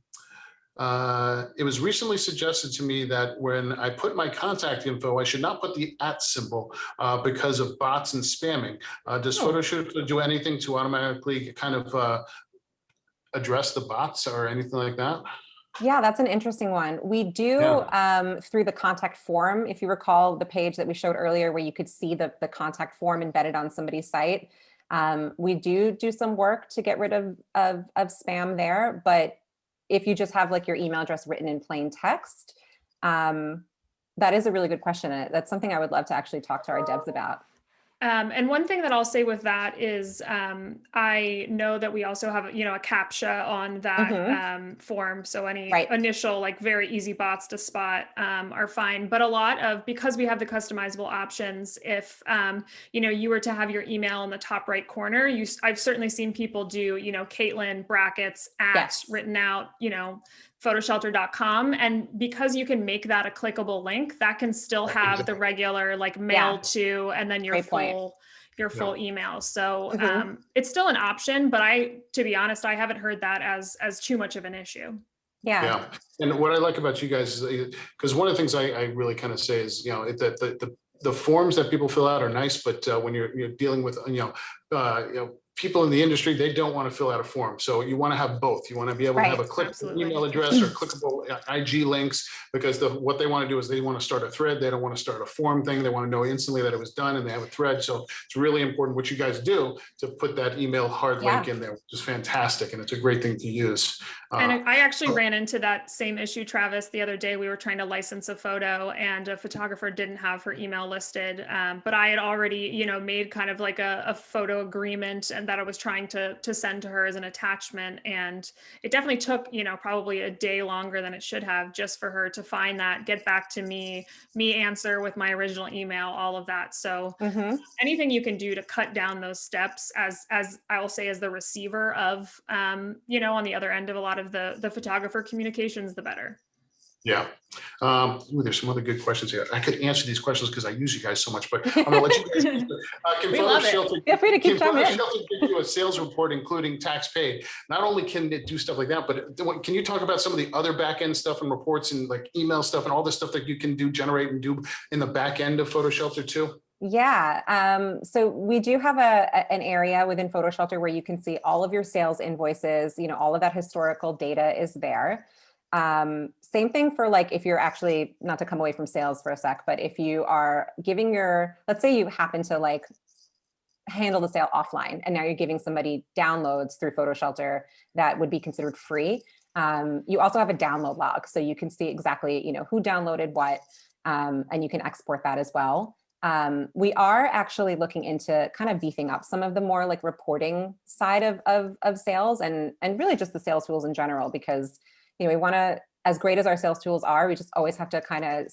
It was recently suggested to me that when I put my contact info, I should not put the @ symbol because of bots and spamming. Does Oh. PhotoShelter do anything to automatically kind of address the bots or anything like that? Yeah, that's an interesting one. We do through the contact form, if you recall the page that we showed earlier where you could see the contact form embedded on somebody's site. We do some work to get rid of spam there, but if you just have like your email address written in plain text, that is a really good question. And that's something I would love to actually talk to our devs about. And one thing that I'll say with that is I know that we also have, a CAPTCHA on that form. So any initial, like very easy bots to spot are fine. But a lot of, because we have the customizable options, if, you were to have your email in the top right corner, I've certainly seen people do, Caitlyn brackets @ written out, PhotoShelter.com. And because you can make that a clickable link, that can still have the regular like mail to, and then your full email. So it's still an option, but to be honest, I haven't heard that as too much of an issue. Yeah. And what I like about you guys is, because one of the things I really kind of say is, that the forms that people fill out are nice, but when you're dealing with, people in the industry, they don't want to fill out a form. So you want to have both. You want to be able to have a clickable email address or clickable IG links, because what they want to do is they want to start a thread. They don't want to start a form thing. They want to know instantly that it was done and they have a thread. So it's really important what you guys do to put that email hard link in there, which is fantastic. And it's a great thing to use. And I actually ran into that same issue, Travis, the other day. We were trying to license a photo and a photographer didn't have her email listed. But I had already, made kind of like a photo agreement and that I was trying to send to her as an attachment. And it definitely took, probably a day longer than it should have just for her to find that, get back to me answer with my original email, all of that. So anything you can do to cut down those steps as I will say, as the receiver of, on the other end of a lot of the photographer communications, the better. Yeah. There's some other good questions here. I could answer these questions because I use you guys so much, but I'm gonna let you guys. Can PhotoShelter give you a sales report including tax paid? Not only can it do stuff like that, but can you talk about some of the other back end stuff and reports and like email stuff and all the stuff that you can generate and do in the back end of PhotoShelter too? Yeah. So we do have an area within PhotoShelter where you can see all of your sales invoices, all of that historical data is there. Same thing for like, if you're actually, not to come away from sales for a sec, but if you are giving let's say you happen to like handle the sale offline and now you're giving somebody downloads through PhotoShelter that would be considered free. You also have a download log. So you can see exactly, who downloaded what, and you can export that as well. We are actually looking into kind of beefing up some of the more like reporting side of sales and really just the sales tools in general, because, we want to, as great as our sales tools are, we just always have to kind of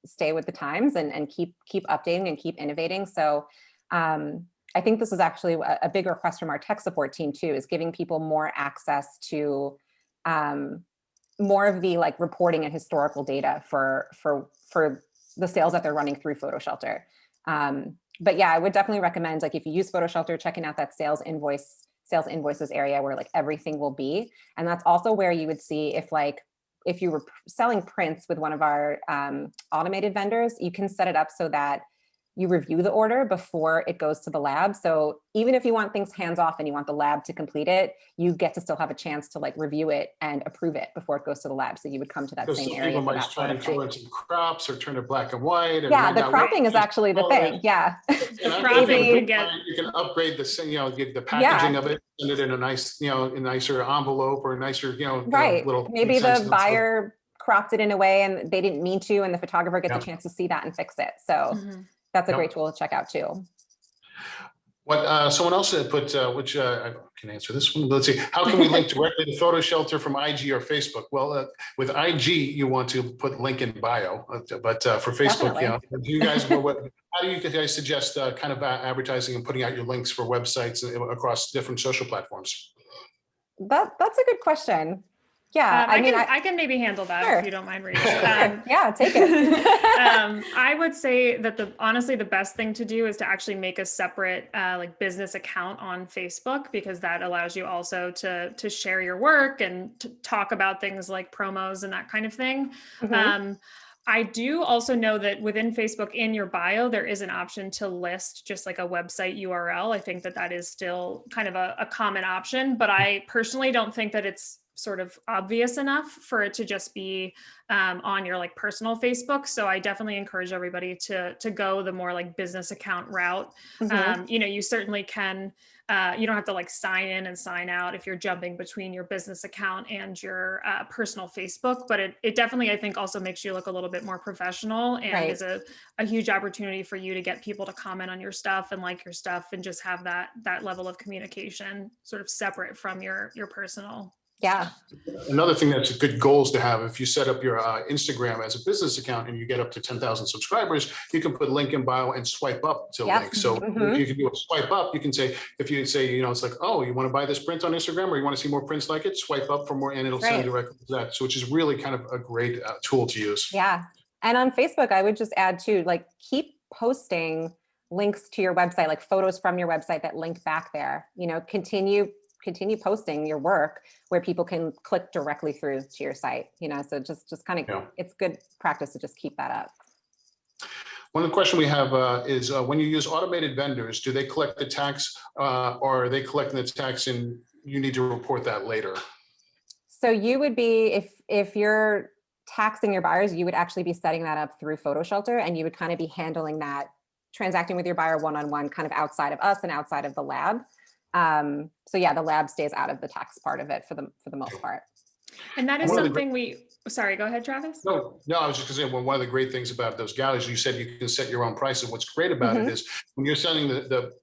stay with the times and keep updating and keep innovating. So I think this is actually a big request from our tech support team too, is giving people more access to more of the like reporting and historical data for the sales that they're running through PhotoShelter. But yeah, I would definitely recommend, like, if you use PhotoShelter, checking out that sales invoices area where like everything will be. And that's also where you would see if you were selling prints with one of our automated vendors, you can set it up so that you review the order before it goes to the lab. So even if you want things hands off and you want the lab to complete it, you get to still have a chance to like review it and approve it before it goes to the lab. So you would come to that same area. People might try to throw in some crops or turn it black and white. Yeah, the cropping is actually the thing. Yeah. You can upgrade the packaging of it, send it in a nice, a nicer envelope or a nicer, right. little. Maybe the buyer cropped it in a way and they didn't mean to, and the photographer gets a chance to see that and fix it. So that's a great tool to check out too. What someone else put, which I can answer this one. Let's see. How can we link directly to PhotoShelter from IG or Facebook? Well, with IG, you want to put link in bio, but for Facebook, do you guys? How do you guys suggest kind of advertising and putting out your links for websites across different social platforms? That's a good question. Yeah, I can maybe handle that sure. if you don't mind, Reiss. Yeah, take it. I would say that honestly, the best thing to do is to actually make a separate like business account on Facebook, because that allows you also to share your work and to talk about things like promos and that kind of thing. Mhm. I do also know that within Facebook, in your bio, there is an option to list just like a website URL. I think that that is still kind of a common option, but I personally don't think that it's sort of obvious enough for it to just be on your like personal Facebook. So I definitely encourage everybody to go the more like business account route. Mhm. You know, you certainly can. You don't have to like sign in and sign out if you're jumping between your business account and your personal Facebook, but it definitely, I think, also makes you look a little bit more professional, and Right. is a huge opportunity for you to get people to comment on your stuff and like your stuff, and just have that level of communication sort of separate from your personal. Yeah. Another thing that's a good goals to have, if you set up your Instagram as a business account and you get up to 10,000 subscribers, you can put link in bio and swipe up to Yep. link. So if Mhm. you can do a swipe up, you can say, if you say, it's like, oh, you want to buy this print on Instagram, or you want to see more prints like it, swipe up for more, and it'll send Right. directly to that. So which is really kind of a great tool to use. Yeah. And on Facebook, I would just add too, like, keep posting links to your website, like photos from your website that link back there. Continue posting your work where people can click directly through to your site. So just kind of, Yeah. it's good practice to just keep that up. One of the questions we have is when you use automated vendors, do they collect the tax or are they collecting the tax and you need to report that later? So you would be, if you're taxing your buyers, you would actually be setting that up through PhotoShelter, and you would kind of be handling that, transacting with your buyer one-on-one, kind of outside of us and outside of the lab. So yeah, the lab stays out of the tax part of it for the most part. And that is One of the something sorry, go ahead, Travis. No, I was just going to say, well, one of the great things about those galleries, you said you can set your own prices. What's great about it is when you're setting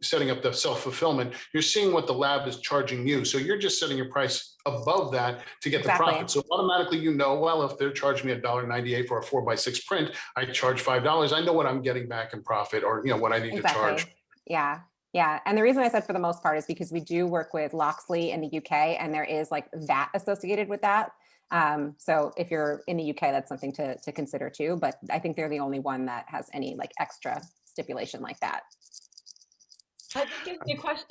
setting up the self-fulfillment, you're seeing what the lab is charging you. So you're just setting your price above that to get the profit. So automatically, well, if they're charging me $1.98 for a 4x6 print, I charge $5. I know what I'm getting back in profit, or what I need to charge. Yeah. Yeah. And the reason I said for the most part is because we do work with Loxley in the UK, and there is like VAT associated with that. So if you're in the UK, that's something to consider too, but I think they're the only one that has any like extra stipulation like that. I think the question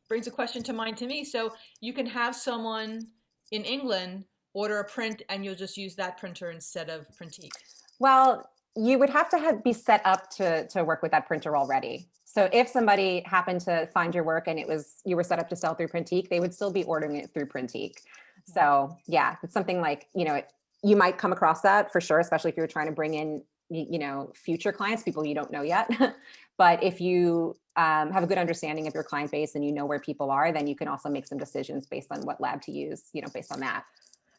brings a question to mind to me. So you can have someone in England order a print and you'll just use that printer instead of Printique. Well, you would have to be set up to work with that printer already. So if somebody happened to find your work and you were set up to sell through Printique, they would still be ordering it through Printique. So yeah, it's something like, you might come across that for sure, especially if you're trying to bring in, future clients, people you don't know yet. But if you have a good understanding of your client base and you know where people are, then you can also make some decisions based on what lab to use, based on that.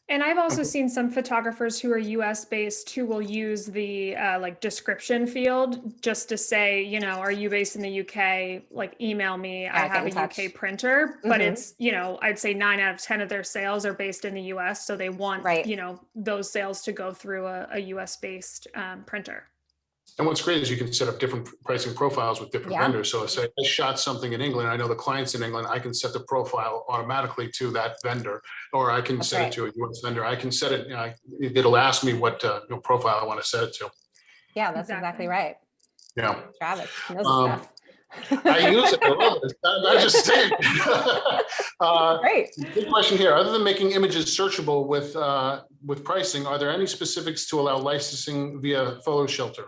And I've also seen some photographers who are US based who will use the like description field just to say, are you based in the UK? Like, email me. I have a UK printer, but it's, I'd say 9 out of 10 of their sales are based in the US. So they want, those sales to go through a US based printer. And what's great is you can set up different pricing profiles with different vendors. So say I shot something in England, I know the client's in England, I can set the profile automatically to that vendor, or I can set it to a US vendor. I can set it, it'll ask me what profile I want to set it to. Yeah, that's exactly right. Yeah. Travis knows stuff. I use it. I love it. I just say it. Great. Good question here. Other than making images searchable with pricing, are there any specifics to allow licensing via PhotoShelter?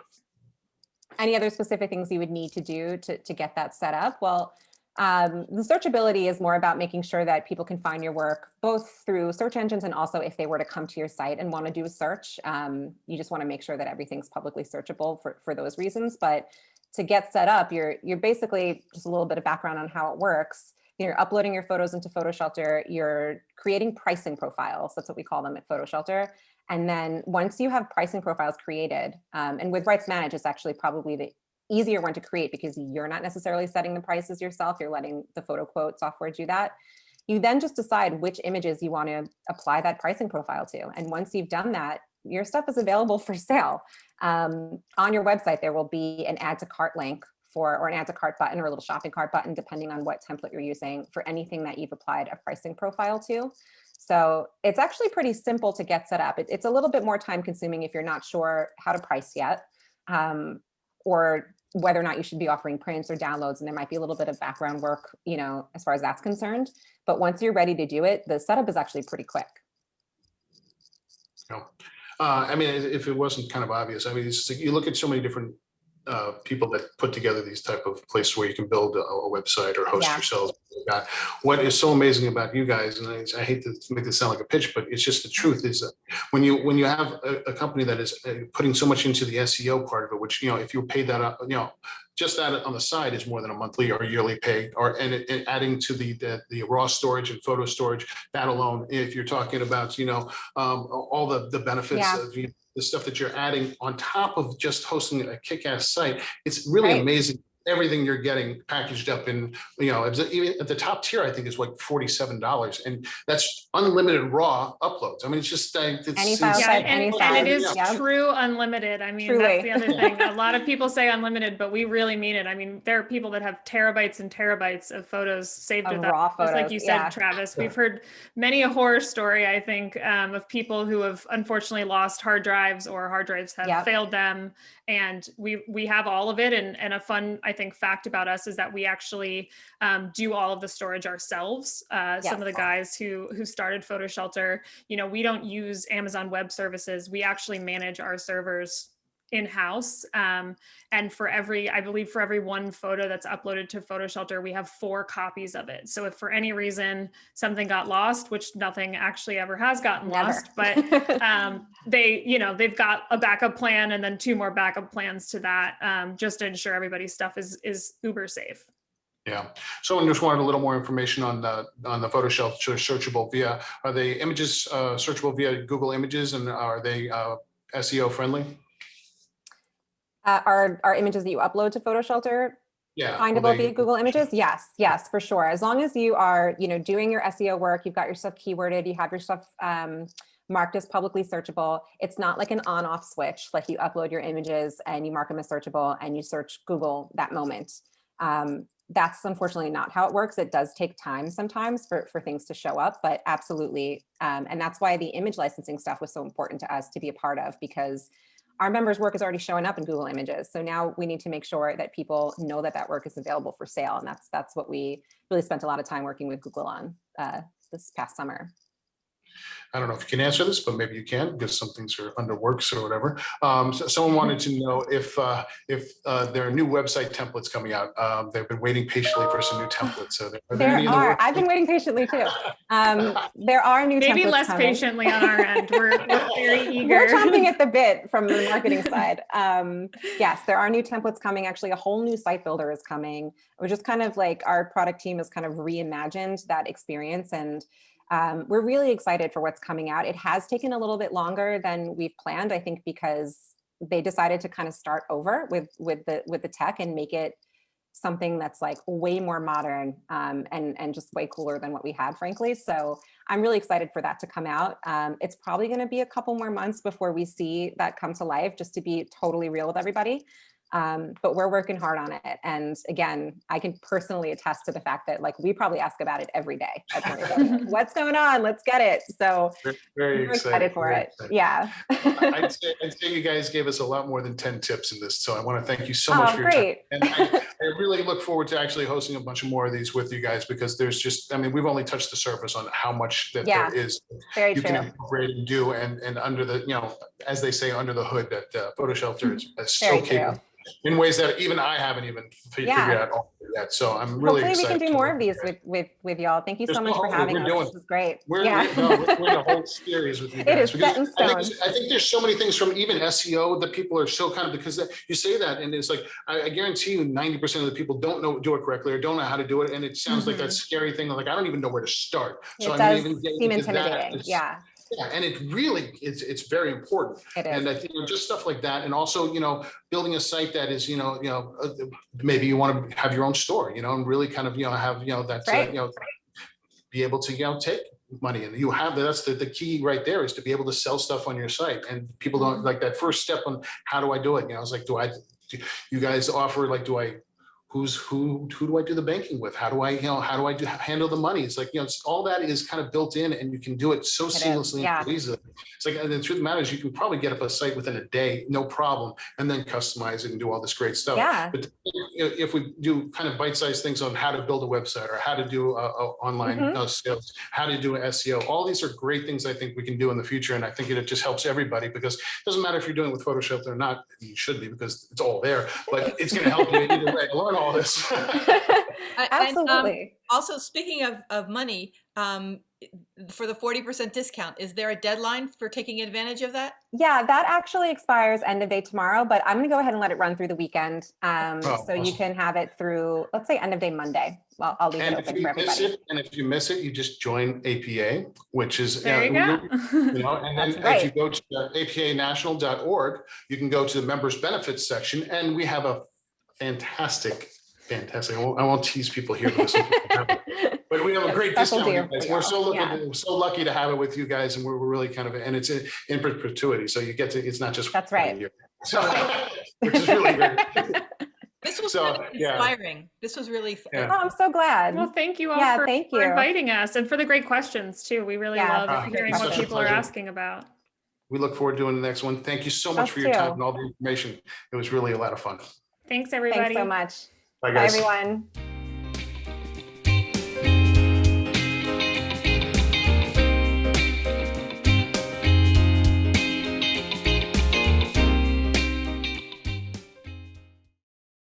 Any other specific things you would need to do to get that set up? Well, the searchability is more about making sure that people can find your work both through search engines and also if they were to come to your site and want to do a search. You just want to make sure that everything's publicly searchable for those reasons. But to get set up, you're basically, just a little bit of background on how it works. You're uploading your photos into PhotoShelter. You're creating pricing profiles. That's what we call them at PhotoShelter. And then once you have pricing profiles created, and with Reiss Manage, it's actually probably the easier one to create because you're not necessarily setting the prices yourself. You're letting the photo quote software do that. You then just decide which images you want to apply that pricing profile to. And once you've done that, your stuff is available for sale. On your website, there will be an add to cart link or an add to cart button or a little shopping cart button, depending on what template you're using for anything that you've applied a pricing profile to. So it's actually pretty simple to get set up. It's a little bit more time consuming if you're not sure how to price yet, or whether or not you should be offering prints or downloads. And there might be a little bit of background work, as far as that's concerned. But once you're ready to do it, the setup is actually pretty quick. I mean, if it wasn't kind of obvious, I mean, it's just like you look at so many different people that put together these type of places where you can build a website or host yourselves. What is so amazing about you guys, and I hate to make this sound like a pitch, but it's just the truth, is that when you have a company that is putting so much into the SEO part of it, which, if you pay that up, just that on the side is more than a monthly or yearly pay, and adding to the raw storage and photo storage, that alone, if you're talking about, all the benefits of the stuff that you're adding on top of just hosting a kick-ass site, it's really amazing. Everything you're getting packaged up in, even at the top tier, I think is like $47, and that's unlimited raw uploads. I mean, it's just and it is true unlimited. I mean, that's the other thing. A lot of people say unlimited, but we really mean it. I mean, there are people that have terabytes and terabytes of photos saved with us. Just like you said, Travis, we've heard many a horror story, I think, of people who have unfortunately lost hard drives, or hard drives have failed them. And we have all of it. And a fun, I think, fact about us is that we actually do all of the storage ourselves. Some of the guys who started PhotoShelter, we don't use Amazon Web Services. We actually manage our servers in-house. And I believe for every one photo that's uploaded to PhotoShelter, we have 4 copies of it. So if for any reason something got lost, which nothing actually ever has gotten lost, but they've got a backup plan and then 2 more backup plans to that, just to ensure everybody's stuff is uber safe. Yeah. Someone just wanted a little more information on the PhotoShelter searchable via, are they images searchable via Google Images, and are they SEO friendly? Are images that you upload to PhotoShelter findable via Google Images? Yes, for sure. As long as you are, doing your SEO work, you've got your stuff keyworded, you have your stuff marked as publicly searchable. It's not like an on-off switch, like you upload your images and you mark them as searchable and you search Google that moment. That's unfortunately not how it works. It does take time sometimes for things to show up, but absolutely. And that's why the image licensing stuff was so important to us to be a part of, because our members' work is already showing up in Google Images. So now we need to make sure that people know that work is available for sale. And that's what we really spent a lot of time working with Google on this past summer. I don't know if you can answer this, but maybe you can, because some things are under works or whatever. So someone wanted to know if there are new website templates coming out. They've been waiting patiently for some new templates. So there are. I've been waiting patiently too. There are new templates maybe less coming. Patiently on our end. We're very eager. We're chomping at the bit from the marketing side. Yes, there are new templates coming. Actually, a whole new site builder is coming. We're just kind of like, our product team has kind of reimagined that experience, and we're really excited for what's coming out. It has taken a little bit longer than we've planned, I think, because they decided to kind of start over with the tech and make it something that's like way more modern and just way cooler than what we had, frankly. So I'm really excited for that to come out. It's probably going to be a couple more months before we see that come to life, just to be totally real with everybody. But we're working hard on it. And again, I can personally attest to the fact that we probably ask about it every day. What's going on? Let's get it. So very excited for it. Yeah. I'd say you guys gave us a lot more than 10 tips in this. So I want to thank you so much for your time. And I really look forward to actually hosting a bunch of more of these with you guys, because there's just, we've only touched the surface on how much that there is you can incorporate and do, and under the, as they say, under the hood, that PhotoShelter is so capable in ways that even I haven't even figured out all yet. So I'm really excited. Hopefully we can do more of these with y'all. Thank you so much for having us. This is great. We're in a whole series with you guys. It is set in stone. I think there's so many things from even SEO that people are so kind of, because you say that, and it's like, I guarantee you 90% of the people don't do it correctly or don't know how to do it. And it sounds like that scary thing. Like, I don't even know where to start. So it does seem intimidating. Yeah, and it really, it's very important. It is. And I think just stuff like that, and also, building a site that is, maybe you want to have your own store, and really kind of, have, that, be able to, take money, and you have, that's the key right there, is to be able to sell stuff on your site. And people don't like that first step on how do I do it? I was like, do you guys offer, like, who do I do the banking with? How do I handle the money? It's like, all that is kind of built in, and you can do it so seamlessly yeah. and easily. It's like, and the truth of the matter is, you can probably get up a site within a day, no problem, and then customize it and do all this great stuff. Yeah. But if we do kind of bite-sized things on how to build a website or how to do online sales, how to do SEO, all these are great things I think we can do in the future. And I think it just helps everybody, because it doesn't matter if you're doing it with PhotoShelter or not. You should be, because it's all there, but it's going to help you either way to learn all this. Absolutely. And, also, speaking of money, for the 40% discount, is there a deadline for taking advantage of that? Yeah, that actually expires end of day tomorrow, but I'm going to go ahead and let it run through the weekend. So awesome. You can have it through, let's say, end of day Monday. Well, I'll leave it open for everybody. And if you miss it, you just join APA, which is, there you go. And then if you go to apanational.org, you can go to the members benefits section, and we have a fantastic. I won't tease people here, but we have a great discount with you guys. We're so lucky to have it with you guys, and we're really kind of, and it's in perpetuity. So you get to, it's not just that's right. So, which is really great. This was really inspiring. This was really fun. Oh, I'm so glad. Well, thank you all for inviting us, and for the great questions too. We really love hearing what people are asking about. We look forward to doing the next one. Thank you so much for your time and all the information. It was really a lot of fun. Thanks, everybody. Thanks so much. Bye, guys. Bye, everyone.